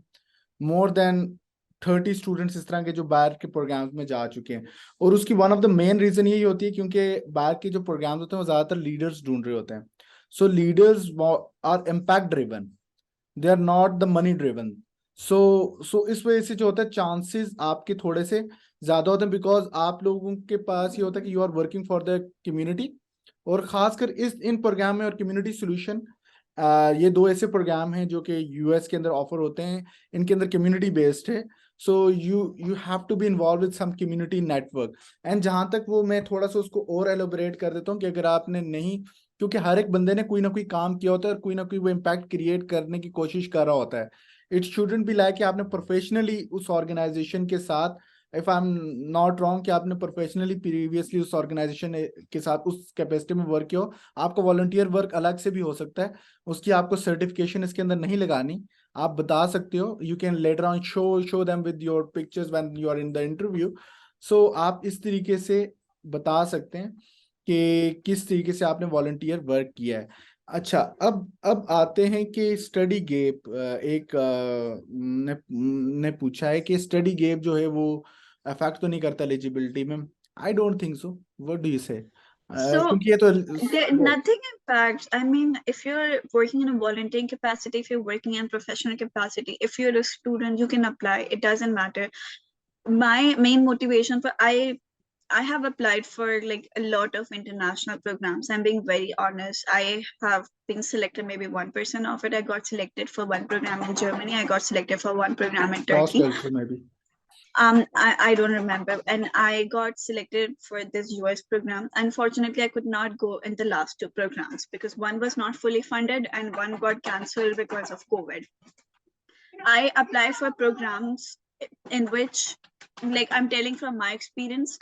मोर देन 30 स्टूडेंट्स इस तरह के जो बाहर के प्रोग्राम्स में जा चुके हैं. और उसकी one of the main reason यही होती है क्योंकि बाहर के जो प्रोग्राम्स होते हैं वो ज्यादातर लीडर्स ढूंढ रहे होते हैं. So leaders are impact driven, they are not the money driven. So इस वजह से जो होता है चांसेस आपके थोड़े से ज्यादा होते हैं, बिकॉज आप लोगों के पास ये होता है कि you are working for the community. और खासकर इन प्रोग्राम में और कम्युनिटी सोल्यूशन, ये दो ऐसे प्रोग्राम हैं जो कि यूएस के अंदर ऑफर होते हैं. इनके अंदर कम्युनिटी बेस्ड है. So you have to be involve with some community network. And जहां तक वो मैं थोड़ा सा उसको और एलोबरेट कर देता हूँ कि अगर आपने नहीं, क्योंकि हर एक बंदे ने कोई ना कोई काम किया होता है और कोई ना कोई वो इम्पैक्ट क्रिएट करने की कोशिश कर रहा होता है. इट शुडंट बी लाइक कि आपने प्रोफेशनली उस ऑर्गेनाइजेशन के साथ, if I am not wrong, कि आपने प्रोफेशनली प्रीवियसली उस ऑर्गेनाइजेशन के साथ उस कैपेसिटी में वर्क किया हो. आपका वॉलंटियर वर्क अलग से भी हो सकता है, उसकी आपको सर्टिफिकेशन इसके अंदर नहीं लगानी. आप बता सकते हो, you can later on show them with your pictures when you are in the interview. So आप इस तरीके से बता सकते हैं कि किस तरीके से आपने वॉलंटियर वर्क किया है. अच्छा, अब आते हैं कि स्टडी गैप. एक ने पूछा है कि स्टडी गैप जो है वो अफेक्ट तो नहीं करता एलिजिबिलिटी में. आई don't think so. What do you से? So क्योंकि ये तो nothing impacts. I mean, if you're working in a volunteering capacity, if you're working in professional capacity, if you're a student, you can apply. It doesn't matter. My main motivation for I have applied for like a lot of international programs. I'm being very honest. I have been selected maybe 1% of it. I got selected for one program in Germany. I got selected for one program in cross Turkey. Culture में भी. I don't remember. And I got selected for this US program. Unfortunately, I could not go in the last two programs because one was not fully funded and one got cancelled because of COVID. I apply for programs in which, like I'm telling from my experience,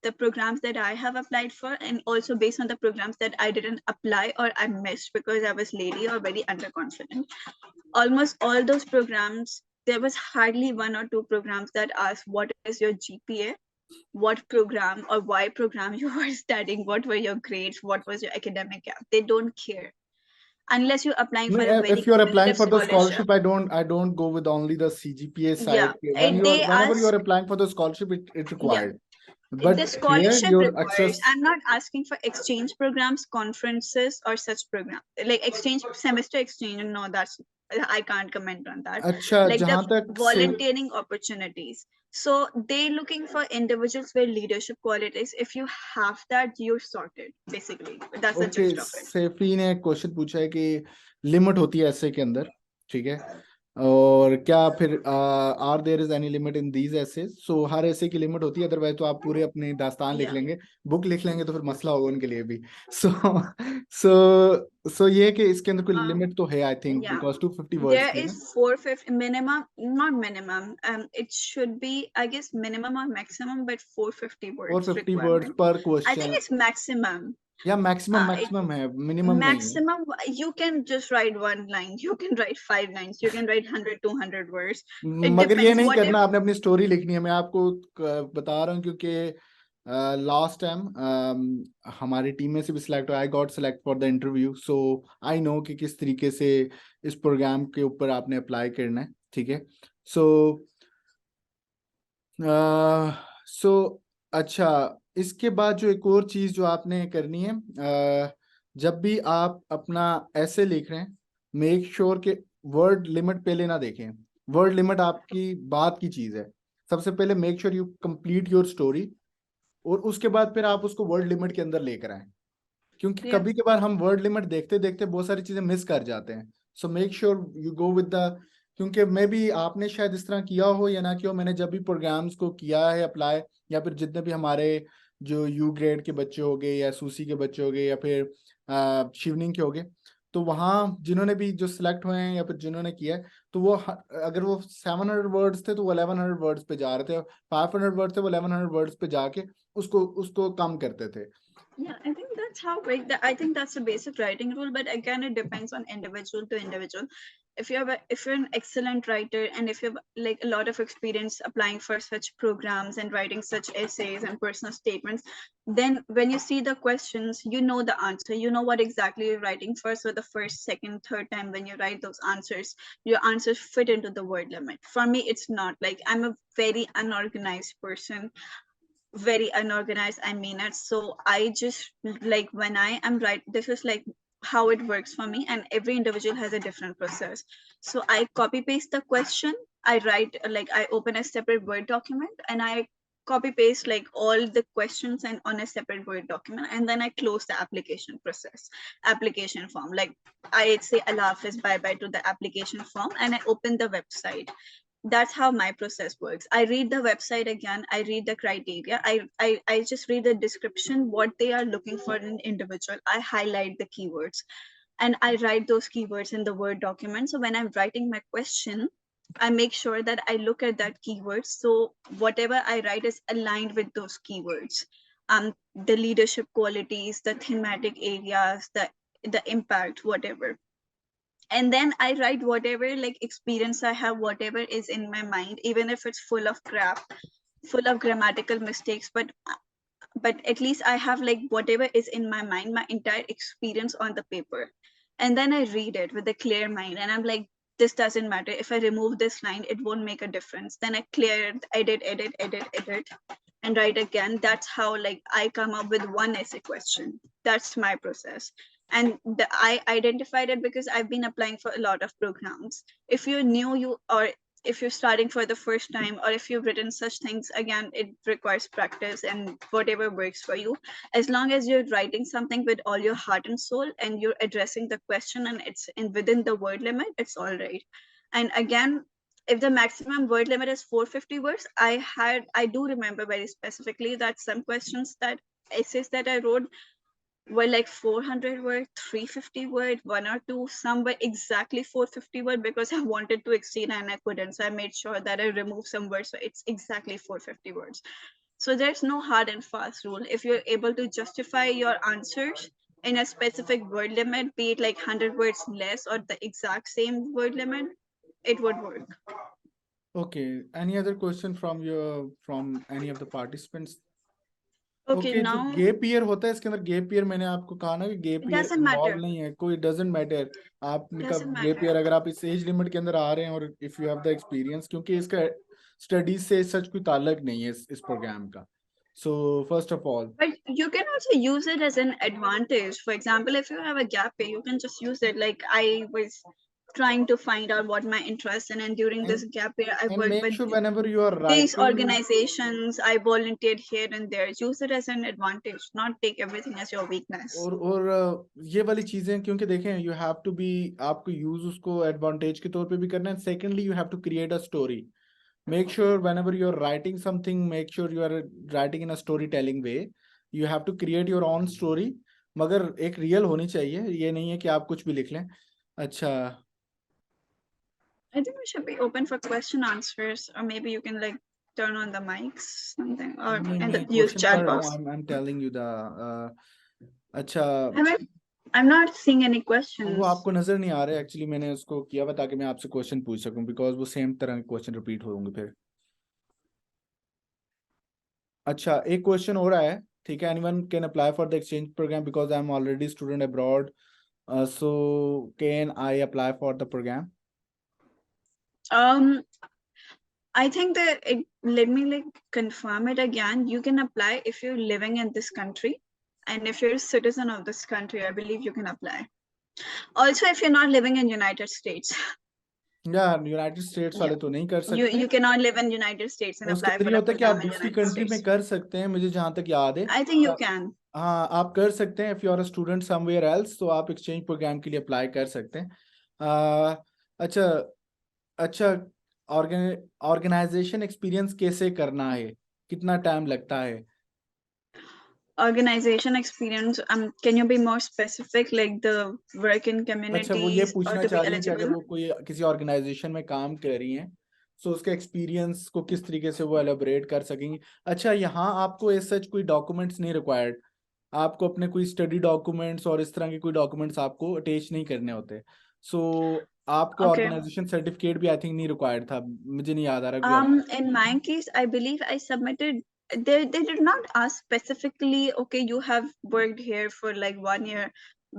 the programs that I have applied for, and also based on the programs that I didn't apply or I missed because I was lady or very underconfident. Almost all those programs, there was hardly one or two programs that asked what is your GPA, what program or why program you were studying, what were your grades, what was your academic gap. They don't care unless you're applying No, for a very if you're applying competitive for the scholarship. scholarship, I don't go with only the CGPA Yeah, side. Whenever you ask. are applying for the scholarship, it Yeah, required. the But here scholarship your requires. access. I'm not asking for exchange programs, conferences, or such programs like exchange semester exchange. No, that's I can't comment on that. अच्छा, Like the जहां तक से volunteering opportunities. So they looking for individuals with leadership qualities. If you have that, you're sorted. Basically, that's the okay, gist of it. Saifi ने question पूछा है कि limit होती है ऐसे के अंदर, ठीक है, और क्या फिर are there is any limit in these essays? So हर ऐसे की लिमिट होती है, अदरवाइज तो आप पूरे अपने दास्तान लिख Yeah. लेंगे, बुक लिख लेंगे, तो फिर मसला होगा उनके लिए भी. सो ये है कि इसके अंदर कोई लिमिट तो है, I think, Yeah. Because 250 words There की है is ना. 450 minimum, not minimum. It should be, I guess, minimum or maximum, but 450 words 450 words requirement. पर I think question, it's maximum. या मैक्सिमम It मैक्सिमम है, minimum नहीं है. maximum you can just write one line. You can write 5 lines. You can write 100, 200 words. It मगर ये depends. नहीं What if? करना, आपने अपनी स्टोरी लिखनी है. मैं आपको बता रहा हूँ क्योंकि लास्ट टाइम हमारी टीम में से भी सिलेक्ट हुआ. I got select for the interview, so I know कि किस तरीके से इस प्रोग्राम के ऊपर आपने अप्लाई करना है, ठीक है. सो अच्छा, इसके बाद जो एक और चीज जो आपने करनी है, जब भी आप अपना ऐसे लिख रहे हैं, मेक श्योर के वर्ड लिमिट पहले ना देखें. वर्ड लिमिट आपकी बात की चीज है. सबसे पहले make sure you complete your story, और उसके बाद फिर आप उसको वर्ड लिमिट के अंदर लेकर आए, क्योंकि Yeah. कभी कभार हम वर्ड लिमिट देखते देखते बहुत सारी चीजें मिस कर जाते हैं. सो make sure you go with the क्योंकि मे भी आपने शायद इस तरह किया हो या ना किया हो, मैंने जब भी प्रोग्राम्स को किया है अप्लाई, या फिर जितने भी हमारे जो यू ग्रेड के बच्चे हो गए या सूसी के बच्चे हो गए या फिर शिवनिंग के हो गए, तो वहाँ जिन्होंने भी जो सिलेक्ट हुए हैं या फिर जिन्होंने किया है, तो वो अगर वो 700 वर्ड्स थे तो वो 1100 वर्ड्स पे जा रहे थे, 500 वर्ड्स थे वो 1100 वर्ड्स पे जाके उसको उसको कम करते थे। Yeah, I think that's how I think that's the basic writing rule, but again, it depends on individual to individual. If you're an excellent writer and if you have like a lot of experience applying for such programs and writing such essays and personal statements, then when you see the questions, you know the answer. You know what exactly you're writing for. So the first, second, third time when you write those answers, your answers fit into the word limit. For me, it's not. Like, I'm a very unorganized person, very unorganized, I mean it. So I just, like, when I am right, this is like how it works for me, and every individual has a different process. So I copy paste the question, I write, like, I open a separate Word document and I copy paste like all the questions and on a separate Word document, and then I close the application form. Like, I say Allah Hafiz, bye bye to the application form, and I open the website. That's how my process works. I read the website again, I read the criteria, I just read the description, what they are looking for in an individual, I highlight the keywords, and I write those keywords in the Word document. So when I'm writing my question, I make sure that I look at that keyword, so whatever I write is aligned with those keywords. The leadership qualities, the thematic areas, the impact, whatever. And then I write whatever like experience I have, whatever is in my mind, even if it's full of crap, full of grammatical mistakes, but at least I have like whatever is in my mind, my entire experience on the paper. And then I read it with a clear mind, and I'm like, this doesn't matter. If I remove this line, it won't make a difference. Then I clear it, edit, and write again. That's how like I come up with one essay question. That's my process. And I identified it because I've been applying for a lot of programs. If you're new, or if you're starting for the first time, or if you've written such things, again, it requires practice and whatever works for you. As long as you're writing something with all your heart and soul and you're addressing the question and it's within the word limit, it's all right. And again, if the maximum word limit is 450 words, I do remember very specifically that some questions, that essays that I wrote, were like 400 word, 350 word, one or two. Some were exactly 450 word because I wanted to exceed and I couldn't. So I made sure that I remove some words. So it's exactly 450 words. So there's no hard and fast rule. If you're able to justify your answers in a specific word limit, be it like 100 words less or the exact same word limit, it would work. Okay, any other question from any of the participants? Okay, okay, जो now gap year होता है इसके अंदर, gap year मैंने आपको कहा ना कि gap it year doesn't involve matter. नहीं है, कोई डजेंट मैटर आपका Doesn't गैप matter. ईयर, अगर आप इस एज लिमिट के अंदर आ रहे हैं और if you have the experience, क्योंकि इसका स्टडीज से सच कोई ताल्लुक नहीं है इस प्रोग्राम का. So first of all, But you can also use it as an advantage. For example, if you have a gap year, you can just use it. Like, I was trying to find out what my interests in, and during and this gap year, I and worked make with sure whenever you are these writing, organizations. I volunteered here and there. Use it as an advantage, not take everything as your weakness. और ये वाली चीजें, क्योंकि देखें you have to be, आपको use उसको advantage के तौर पे भी करना है. Secondly you have to create a story. Make sure whenever you're writing something, make sure you are writing in a storytelling way. You have to create your own story, मगर एक real होनी चाहिए, ये नहीं है कि आप कुछ भी लिख लें. अच्छा, I think we should be open for question answers, or maybe you can like turn on the mics, something, or नहीं and मैं use क्वेश्चन chat पढ़ रहा हूँ. box. I'm telling you the अच्छा, I'm not seeing any वो questions. आपको नजर नहीं आ रहा है. एक्चुअली मैंने उसको किया हुआ ताकि मैं आपसे क्वेश्चन पूछ सकूं, बिकॉज वो सेम तरह के क्वेश्चन रिपीट होंगे फिर. अच्छा, एक क्वेश्चन हो रहा है, ठीक है. Anyone can apply for the exchange program because I am already student abroad, so can I apply for the program? Um, I think that let me like confirm it again. You can apply if you're living in this country, and if you're a citizen of this country, I believe you can apply. Also, if you're not living in United States, या United states वाले yeah, तो नहीं कर you सकते. you cannot live in United States and उसके apply अंदर for ये a होता है कि आप program in दूसरी United कंट्री में States. कर सकते हैं, मुझे जहां तक याद है. I think you can. हाँ, आप कर सकते हैं. If you are a student somewhere else, तो आप एक्सचेंज प्रोग्राम के लिए अप्लाई कर सकते हैं. अच्छा, अच्छा, ऑर्गेनाइजेशन एक्सपीरियंस कैसे करना है, कितना टाइम लगता है? Organization experience, can you be more specific, like the work in अच्छा, वो ये communities or पूछना to चाह be रही हैं कि अगर eligible? वो कोई किसी ऑर्गेनाइजेशन में काम कर रही हैं, तो उसके एक्सपीरियंस को किस तरीके से वो एलेबोरेट कर सकेंगी। अच्छा, यहाँ आपको एज सच कोई डॉक्यूमेंट्स नहीं रिक्वायर्ड, आपको अपने कोई स्टडी डॉक्यूमेंट्स और इस तरह के कोई डॉक्यूमेंट्स आपको अटैच नहीं करने होते। सो आपको Okay. ऑर्गेनाइजेशन सर्टिफिकेट भी आई थिंक नहीं रिक्वायर्ड था, मुझे नहीं याद आ रहा कोई। In my case, I believe I submitted. They did not ask specifically. Okay, you have worked here for like 1 year.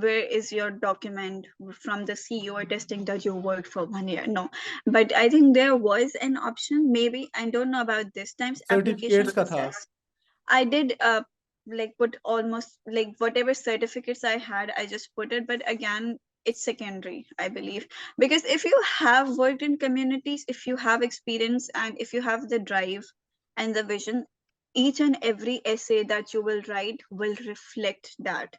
Where is your document from the CEO attesting that you worked for 1 year? No, but I think there was an option. Maybe I don't know about this time's application certificates का था। process. I did like put almost like whatever certificates I had, I just put it. But again, it's secondary, I believe. Because if you have worked in communities, if you have experience and if you have the drive and the vision, each and every essay that you will write will reflect that.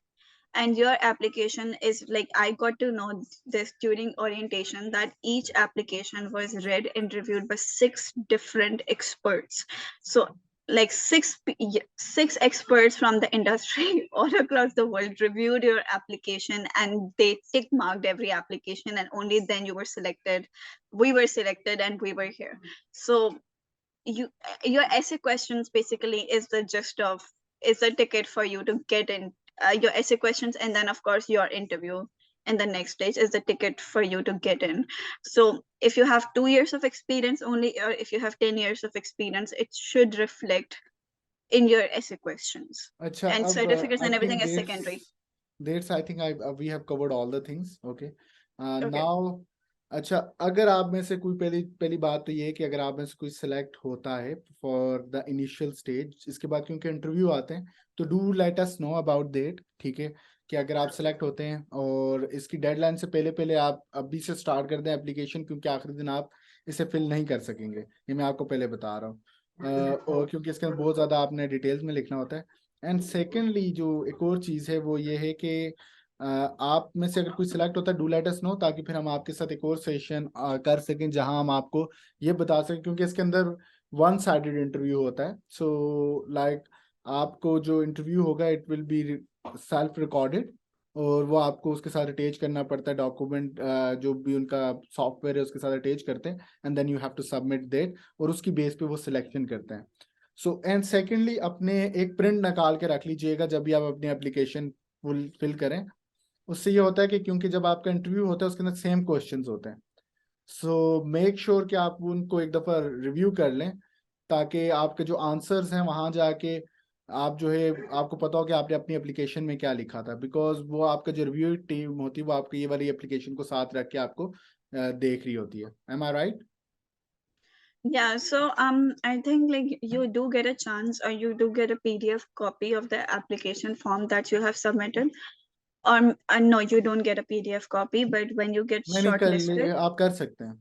And your application is like, I got to know this during orientation, that each application was read and reviewed by 6 different experts. So like six experts from the industry all across the world reviewed your application, and they tick marked every application, and only then you were selected. We were selected and we were here. So you, your essay questions basically is the gist of, is a ticket for you to get in, your essay questions, and then of course your interview. And the next stage is the ticket for you to get in. So if you have 2 years of experience only, or if you have 10 years of experience, it should reflect in your essay questions. अच्छा, And अब certificates I and think everything is that's secondary. That's I think I we have covered all the things. Okay, Okay. Now अच्छा, अगर आप में से कोई, पहली पहली बात तो ये है कि अगर आप में से कोई सिलेक्ट होता है फॉर द इनिशियल स्टेज, इसके बाद क्योंकि इंटरव्यू आते हैं, तो do let us know about that, ठीक है? कि अगर आप सेलेक्ट होते हैं और इसकी डेडलाइन से पहले पहले आप अभी से स्टार्ट कर दें एप्लीकेशन, क्योंकि आखिरी दिन आप इसे फिल नहीं कर सकेंगे, ये मैं आपको पहले बता रहा हूँ। और क्योंकि इसके अंदर बहुत ज़्यादा आपने डिटेल्स में लिखना होता है। एंड सेकेंडली जो एक और चीज़ है वो ये है कि आप में से अगर कोई सिलेक्ट होता है, डू लेट अस नो, ताकि फिर हम आपके साथ एक और सेशन कर सकें जहां हम आपको ये बता सकें, क्योंकि इसके अंदर वन साइडेड इंटरव्यू होता है। सो लाइक आपको जो इंटरव्यू होगा it will be self recorded, और वो आपको उसके साथ अटैच करना पड़ता है डॉक्यूमेंट, जो भी उनका सॉफ्टवेयर है उसके साथ अटैच करते हैं, and then you have to submit that, और उसकी बेस पे वो सिलेक्शन करते हैं। सो एंड सेकेंडली, अपने एक प्रिंट निकाल के रख लीजिएगा जब भी आप अपनी एप्लीकेशन फिल करें। उससे ये होता है कि क्योंकि जब आपका इंटरव्यू होता है उसके अंदर सेम क्वेश्चंस होते हैं, सो मेक श्योर कि आप उनको एक दफ़ा रिव्यू कर लें, ताकि आपके जो आंसर्स हैं वहाँ जाके आप जो है आपको पता हो कि आपने अपनी एप्लीकेशन में क्या लिखा था, बिकॉज वो आपका जो रिव्यू टीम होती है वो आपकी ये वाली एप्लीकेशन को साथ रख के आपको देख रही होती है। Am I right? Yeah, so I think like you do get a chance, or you do get a PDF copy of the application form that you have submitted. No, you don't get a PDF copy, but when you get नहीं नहीं, shortlisted, आप कर सकते हैं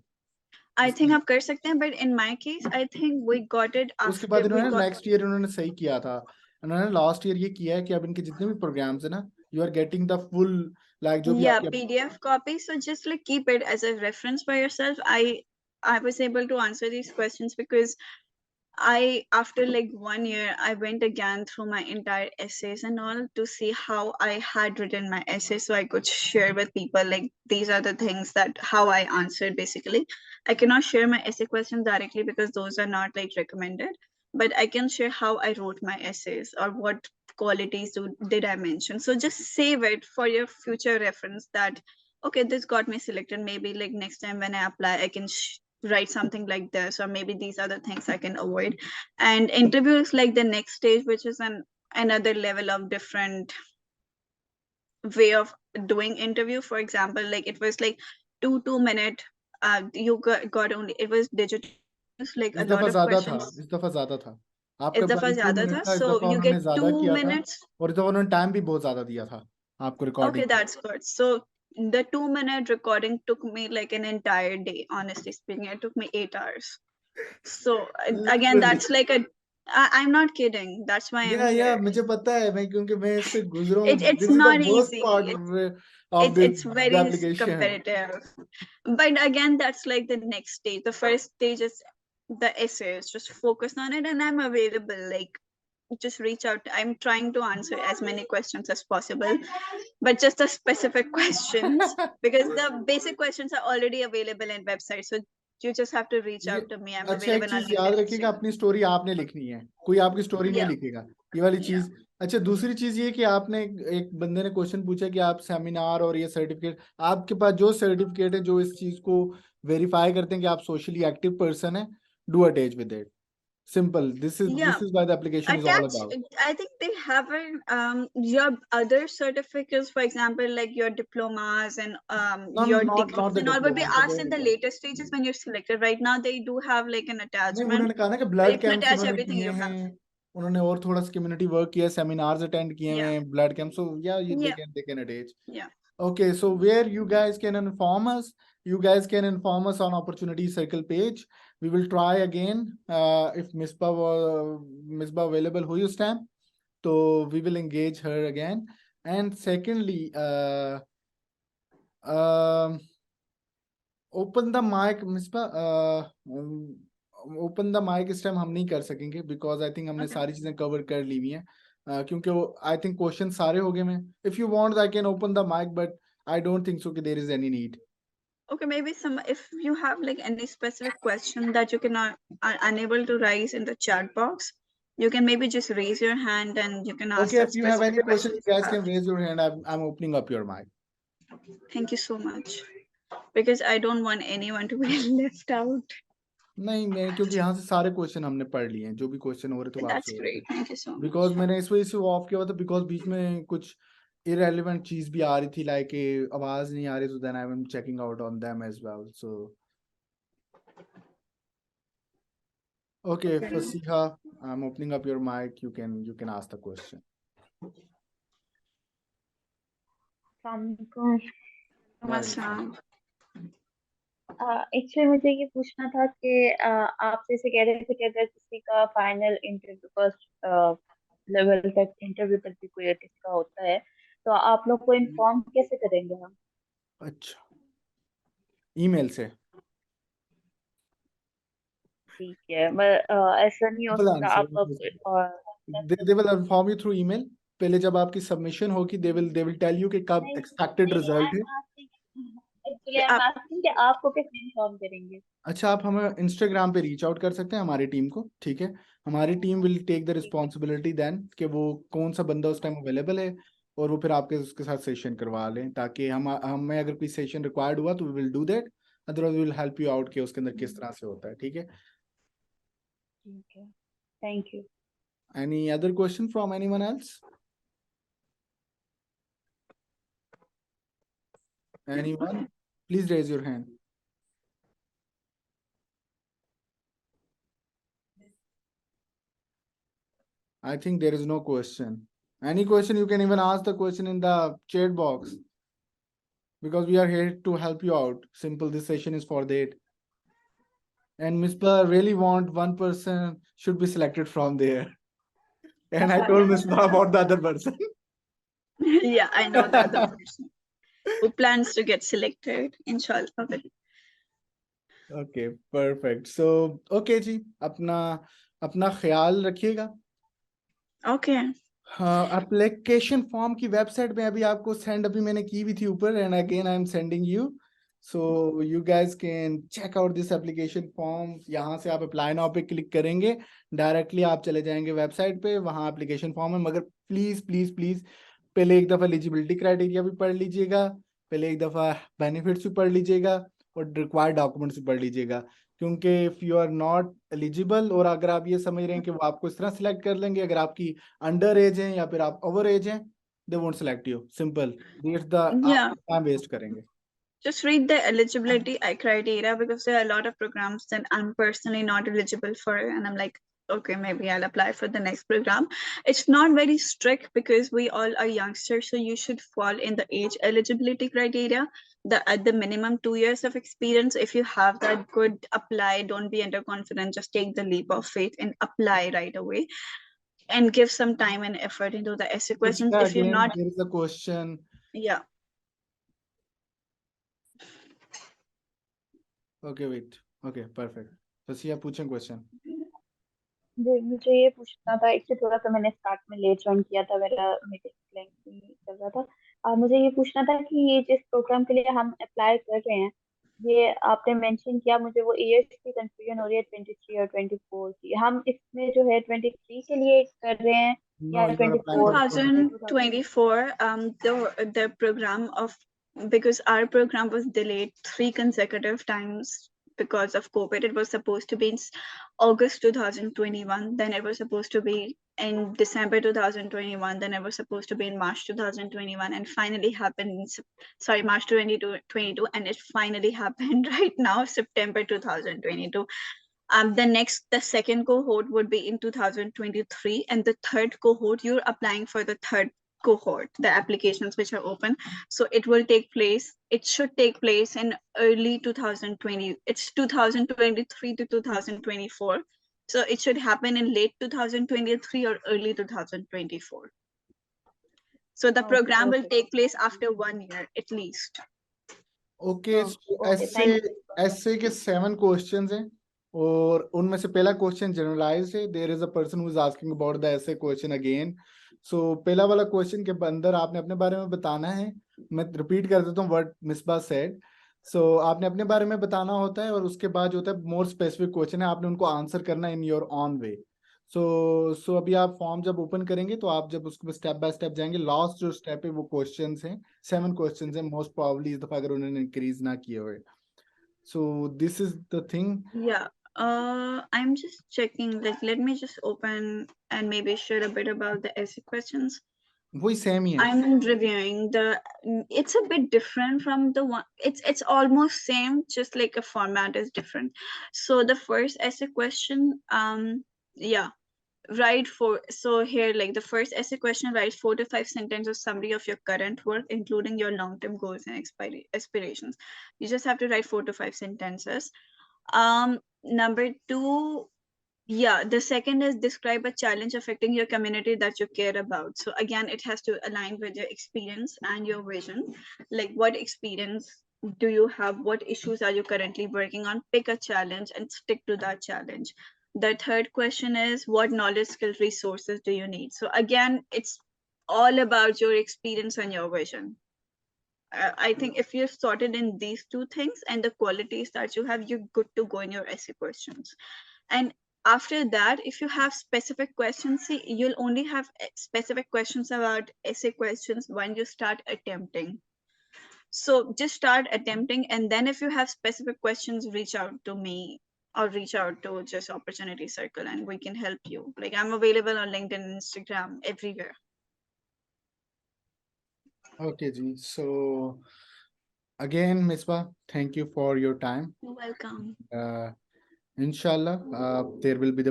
I think इसमें। आप कर सकते हैं. But in my case, I think we got it उसके बाद after we इन्होंने got. नेक्स्ट ईयर इन्होंने सही किया था, इन्होंने लास्ट ईयर ये किया है कि अब इनके जितने भी प्रोग्राम्स है ना, you are getting the full, like जो भी Yeah, आपके। PDF copy. So just like keep it as a reference for yourself. I was able to answer these questions because after like 1 year, I went again through my entire essays and all to see how I had written my essay, so I could share with people like these are the things that how I answered basically. I cannot share my essay questions directly because those are not like recommended, but I can share how I wrote my essays or what qualities did I mention. So just save it for your future reference that, okay, this got me selected. Maybe like next time when I apply, I can write something like this, or maybe these are the things I can avoid. And interview is like the next stage, which is another level of different way of doing interview. For example, like it was like 2 minute, you got only, it was digital interviews, like a इस lot दफा of ज्यादा था, questions. इस दफा ज्यादा था। इस आपका दफा पहले टू ज्यादा था, मिनट था, इस so दफा you उन्होंने get ज्यादा two किया था, minutes और इस दफा उन्होंने टाइम भी बहुत ज्यादा दिया था आपको Okay, रिकॉर्डिंग का। that's good. So the 2 minute recording took me like an entire day. Honestly speaking, it took me 8 hours. So again, literally. that's like a I'm not kidding. That's why I'm या here. मुझे पता है, मैं क्योंकि मैं इससे गुजरा हूँ. It's This is the not worst easy. part of this It's very application. competitive. But again, that's like the next stage. The first stage is the essays. Just focus on it, and I'm available. Like, just reach out. I'm trying to answer as many questions as possible, but just the specific questions, because the basic questions are already available in website. So you just have to reach ये out to me. I'm अच्छा, एक available on चीज याद LinkedIn, रखिएगा, Instagram. अपनी story आपने लिखनी है, कोई आपकी स्टोरी नहीं Yeah, लिखेगा. ये वाली yeah. चीज. अच्छा, दूसरी चीज ये कि आपने एक बंदे ने क्वेश्चन पूछा कि आप सेमिनार और ये सर्टिफिकेट, आपके पास जो सर्टिफिकेट है जो इस चीज को वेरीफाई करते हैं कि आप सोशली एक्टिव पर्सन है, do attach with it. Simple. This Yeah. is why the application is all Attach, about. I think they haven't your other certificates, for example, like your diplomas and No, your not degrees the and all, will be diploma. asked in the later stages when you're selected. Right now they do have like an नहीं, attachment उन्होंने कहा ना कि where blood you can camps attach उन्होंने everything किए you हैं, have. उन्होंने और थोड़ा सा कम्युनिटी वर्क किया, सेमिनार्स अटेंड किए हुए Yeah, हैं, ब्लड कैंप. सो या yeah, they can attach. yeah. Okay, so where you guys can inform us, you guys can inform us on Opportunity Circle page. We will try again if Misbah available who you time, so we will engage her again. And secondly, open the mic Misba, open the mic इस time हम नहीं कर सकेंगे because I think हमने Okay. सारी चीजें cover कर ली हुई हैं. क्योंकि वो आई थिंक क्वेश्चन सारे हो गए. मैं if you want I can open the mic, but I don't think so कि there is any need. Okay, maybe some, if you have like any specific question that you cannot are unable to raise in the chat box, you can maybe just raise your hand and you can ask Okay, that if you have any specific question, question you you guys have. can raise your hand. I'm opening up your mic. Thank you so much, because I don't want anyone to be left out. नहीं, मैं क्योंकि यहाँ से सारे question हमने पढ़ लिए हैं, जो भी क्वेश्चन हो रहे थे वो आपसे That's हो रहे great. थे. Thank you so much. Because मैंने इस वजह से वो ऑफ किया हुआ था बिकॉज बीच में कुछ irrelevant चीज भी आ रही थी, लाइक आवाज नहीं आ रही, so then I'm checking out on them as well. So okay, Fasiha, I'm opening up your mic. You can ask the question. Namaste. Actually मुझे ये पूछना था कि आप जैसे कह रहे थे कि अगर किसी का फाइनल इंटरव्यू फर्स्ट लेवल तक इंटरव्यू तक भी कोई किसी का होता है, तो आप लोग को इन्फॉर्म कैसे करेंगे हम? अच्छा, ईमेल से. ठीक है, मैं ऐसा नहीं हो Simple सकता answer. आप लोग They will inform you through email. पहले जब आपकी सबमिशन होगी, they will tell you कि कब expected result है. एक्चुअली आई एम आस्किंग कि आपको कैसे इन्फॉर्म करेंगे? अच्छा, आप हमें इंस्टाग्राम पे रीच आउट कर सकते हैं हमारी टीम को. ठीक है, हमारी team will take the responsibility then कि वो कौन सा बंदा उस टाइम अवेलेबल है, और वो फिर आपके उसके साथ सेशन करवा लें, ताकि हमें अगर कोई सेशन रिक्वायर्ड हुआ तो we will do that, otherwise we will help you out कि उसके अंदर किस तरह से होता है. ठीक है. ठीक है, thank you. Any other question from anyone else? Anyone, please raise your hand. I think there is no question. Any question, you can even ask the question in the chat box, because we are here to help you out. Simple, this session is for that. And Misbah really want one person should be selected from there. And I told Misbah about the other person. Yeah, I know the other person who plans to get selected, inshallah. Okay, perfect. So, okay जी, अपना ख्याल रखिएगा. Okay. हाँ, application form की website में अभी आपको send अभी मैंने की भी थी ऊपर, and again I am sending you, so you guys can check out this application form. यहाँ से आप अप्लाई नाउ पे क्लिक करेंगे, डायरेक्टली आप चले जाएंगे वेबसाइट पे, वहाँ एप्लीकेशन फॉर्म है. मगर प्लीज प्लीज प्लीज पहले एक दफ़ा एलिजिबिलिटी क्राइटेरिया भी पढ़ लीजिएगा, पहले एक दफ़ा बेनिफिट्स भी पढ़ लीजिएगा, और रिक्वायर्ड डॉक्यूमेंट्स भी पढ़ लीजिएगा. क्योंकि if you are not eligible, और अगर आप ये समझ रहे हैं कि वो आपको इस तरह सिलेक्ट कर लेंगे, अगर आपकी अंडर एज है या फिर आप ओवर एज हैं, they won't select you. Simple, that's the, Yeah. Time waste करेंगे. Just read the eligibility criteria, because there are a lot of programs that I'm personally not eligible for, and I'm like, okay, maybe I'll apply for the next program. It's not very strict because we all are youngsters, so you should fall in the age eligibility criteria. At the minimum 2 years of experience. If you have that, good, apply. Don't be underconfident. Just take the leap of faith and apply right away, and give some time and effort into the essay questions. Fasiya, If you're again, not, there is a question. yeah. Okay, wait. Okay, perfect. Fasiya, पूछें question. जी मुझे ये पूछना था, इससे थोड़ा सा मैंने start में लेट ज्वाइन किया था, मेरा मीटिंग लेंथी चल रहा था। मुझे ये पूछना था कि ये जिस प्रोग्राम के लिए हम अप्लाई कर रहे हैं, ये आपने मेंशन किया, मुझे वो ईयर्स की कंफ्यूजन हो रही है, 23 और 24 की। हम इसमें जो है 23 के लिए कर रहे हैं No, या you are applying for 2024, the program of, because our program was delayed 3 consecutive times because of COVID. It was supposed to be in August 2021, then it was supposed to be in December 2021, then it was supposed to be in March 2021, and finally happened in March 2022, and it finally happened right now, September 2022. The second cohort would be in 2023, and the third cohort, you're applying for the third cohort, the applications which are open. So it should take place in early 2020. It's 2023 to 2024. So it should happen in late 2023 or early 2024. So the program will take place after 1 year at least. Okay, so ऐसे के 7 questions हैं, और उनमें से पहला question generalized है. There is a person who is asking about the essay question again. So पहला वाला क्वेश्चन के अंदर आपने अपने बारे में बताना है. मैं रिपीट कर देता हूँ व्हाट मिसबा सेड. सो आपने अपने बारे में बताना होता है, और उसके बाद जो होता है मोर स्पेसिफिक क्वेश्चन है, आपने उनको आंसर करना इन योर ऑन वे. सो अभी आप फॉर्म जब ओपन करेंगे तो आप जब उसको स्टेप बाय स्टेप जाएंगे, लास्ट जो स्टेप है वो क्वेश्चंस हैं, 7 क्वेश्चंस हैं मोस्ट प्रोबब्ली इस दफा अगर उन्होंने इंक्रीज ना किए हुए. So this is the thing. Yeah. I'm just checking. Like, let me just open and maybe share a bit about the essay questions. वही same ही है. I'm reviewing it's a bit different from the one. It's almost same, just like a format is different. So the first essay question, yeah, so here, like the first essay question, write 4 to 5 sentences summary of your current work, including your long-term goals and aspirations. You just have to write 4 to 5 sentences. Number 2, yeah, the second is describe a challenge affecting your community that you care about. So again, it has to align with your experience and your vision. Like, what experience do you have? What issues are you currently working on? Pick a challenge and stick to that challenge. The third question is, what knowledge, skills, resources do you need? So again, it's all about your experience and your vision. I think if you're sorted in these 2 things and the qualities that you have, you're good to go in your essay questions. And after that, if you have specific questions, see, you'll only have specific questions about essay questions when you start attempting. So just start attempting, and then if you have specific questions, reach out to me or reach out to just Opportunity Circle, and we can help you. Like, I'm available on LinkedIn, Instagram, everywhere. Okay, Ji. So again, Misbah, thank you for your time. You're welcome. Inshallah, there will be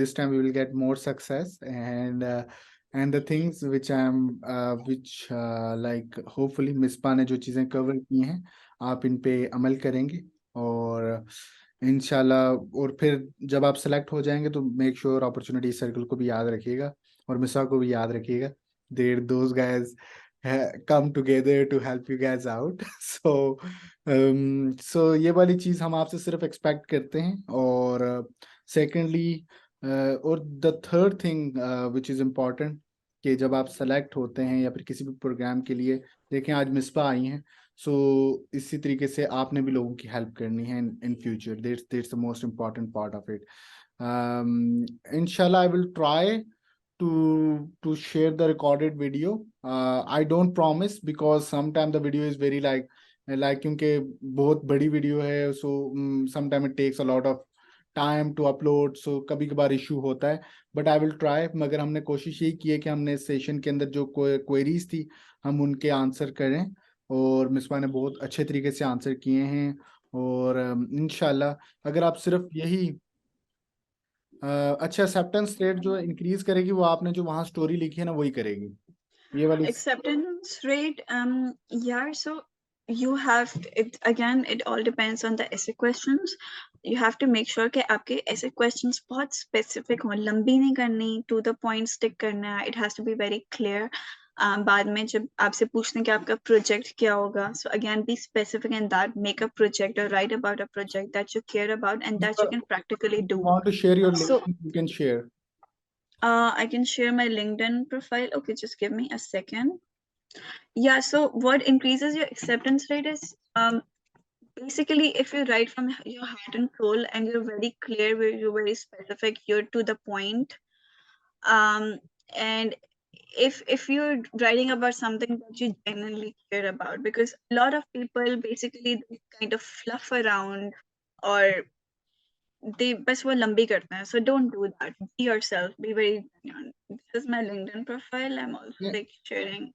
this time we will get more success, and the things which like hopefully Misbah ने जो चीजें cover की हैं आप इन पे अमल करेंगे, और इंशाल्लाह. और फिर जब आप सेलेक्ट हो जाएंगे तो मेक श्योर अपॉर्चुनिटी सर्कल को भी याद रखिएगा और मिसा को भी याद रखिएगा. those guys come together to help you guys out. So ये वाली चीज हम आपसे सिर्फ एक्सपेक्ट करते हैं. और सेकेंडली, और the third thing which is important, कि जब आप सेलेक्ट होते हैं या फिर किसी भी प्रोग्राम के लिए, देखें आज मिसबा आई हैं, सो इसी तरीके से आपने भी लोगों की हेल्प करनी है in future. That's the most important part of it. इंशाल्लाह I will try to share the recorded video. I don't promise because sometimes the video is very like क्योंकि बहुत बड़ी वीडियो है, so sometimes it takes a lot of time to upload, so कभी कभार issue होता है, but I will try. मगर हमने कोशिश यही की है कि हमने सेशन के अंदर जो क्वेरीज थी हम उनके आंसर करें, और मिसबा ने बहुत अच्छे तरीके से आंसर किए हैं. और इंशाल्लाह अगर आप सिर्फ यही अच्छा, एक्सेप्टेंस रेट जो इंक्रीज करेगी वो आपने जो वहाँ स्टोरी लिखी है ना वही करेगी, ये वाली। Acceptance rate, yeah, so you have it again, it all depends on the essay questions. You have to make sure कि आपके essay questions बहुत specific हो, लंबी नहीं करनी, to the point stick करना है, it has to be very clear. बाद में जब आपसे पूछने कि आपका project क्या होगा, so again be specific in that, make a project or write about a project that you care about and that you can practically do. Want to share your So link, you can share. I can share my LinkedIn profile. Okay, just give me a second. Yeah, so what increases your acceptance rate is basically if you write from your heart and soul and you're very clear, you're very specific, you're to the point. And if you're writing about something that you genuinely care about, because a lot of people basically they kind of fluff around or they बस वो लंबी करते हैं. So don't do that. Be yourself. Be very genuine. This is my LinkedIn profile. I'm also Yeah. like sharing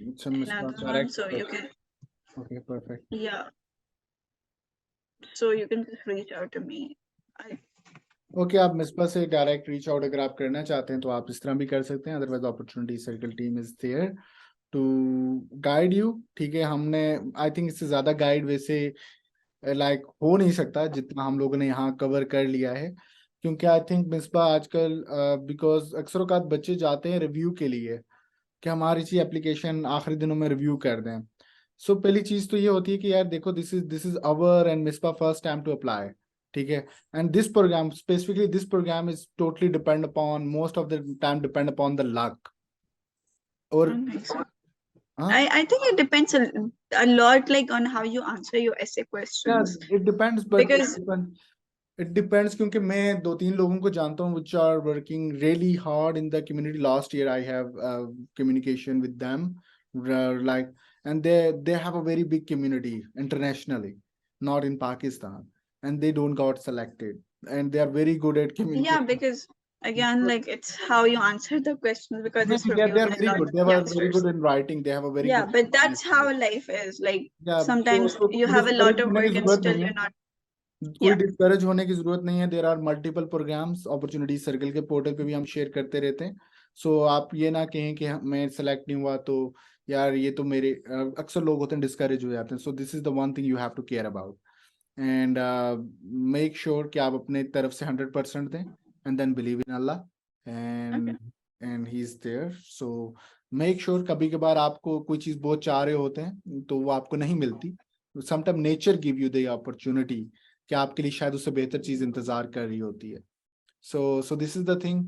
It's a Miss another one, direct. so you can, Okay, perfect. yeah. So you can just reach out to me. I okay, आप मिसपा से direct reach out अगर आप करना चाहते हैं तो आप इस तरह भी कर सकते हैं, otherwise opportunity circle team is there to guide you. ठीक है, हमने आई थिंक इससे ज्यादा गाइड वैसे लाइक हो नहीं सकता जितना हम लोगों ने यहाँ कवर कर लिया है, क्योंकि आई थिंक मिसबा आजकल बिकॉज अक्सर औकात बच्चे जाते हैं रिव्यू के लिए कि हमारी सी एप्लीकेशन आखिरी दिनों में रिव्यू कर दें। सो पहली चीज तो ये होती है कि यार देखो, this is our and Misba first time to apply. ठीक है, and this program specifically this program is totally depend upon most of the time depend upon the luck. और don't think so. हाँ, I think it depends a lot like on how you answer your essay questions it depends but because it depends, क्योंकि मैं दो तीन लोगों को जानता हूँ which are working really hard in the community. Last year I have communication with them, like, and they have a very big community internationally, not in Pakistan, and they don't got selected, and they are very good at yeah, communicating. because again like it's how you answer the questions because it's They reviewed are by a very lot good. of They were very youngsters. good in writing. They have a very Yeah, good but that's how communication. life is. Like Yeah, sometimes you have a lot discourage of होने की work and जरूरत still नहीं you're है, not. कोई Yeah. Discourage होने की जरूरत नहीं है। There are multiple programs, opportunity circle के पोर्टल पे भी हम शेयर करते रहते हैं। सो आप ये ना कहें कि मैं सेलेक्ट नहीं हुआ तो यार ये तो मेरे अक्सर लोग होते हैं डिस्करेज हो जाते हैं। So this is the one thing you have to care about and make sure कि आप अपने तरफ से 100% दें and then believe in Allah Okay. And he is there. So make sure, कभी कभार आपको कोई चीज बहुत चाह रहे होते हैं तो वो आपको नहीं मिलती। Sometime nature give you the opportunity कि आपके लिए शायद उससे बेहतर चीज इंतजार कर रही होती है। सो दिस इज द थिंग,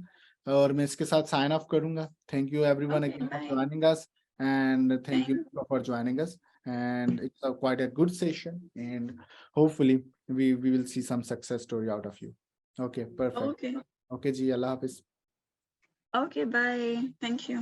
और मैं इसके साथ साइन ऑफ करूंगा। Thank you everyone Okay. Again for Bye. Joining us and thank you Thank. For joining us and it's quite a good session and hopefully we will see some success story out of you. Okay, perfect. Okay. Okay ji, Allah Hafiz. Okay. Bye. Thank you.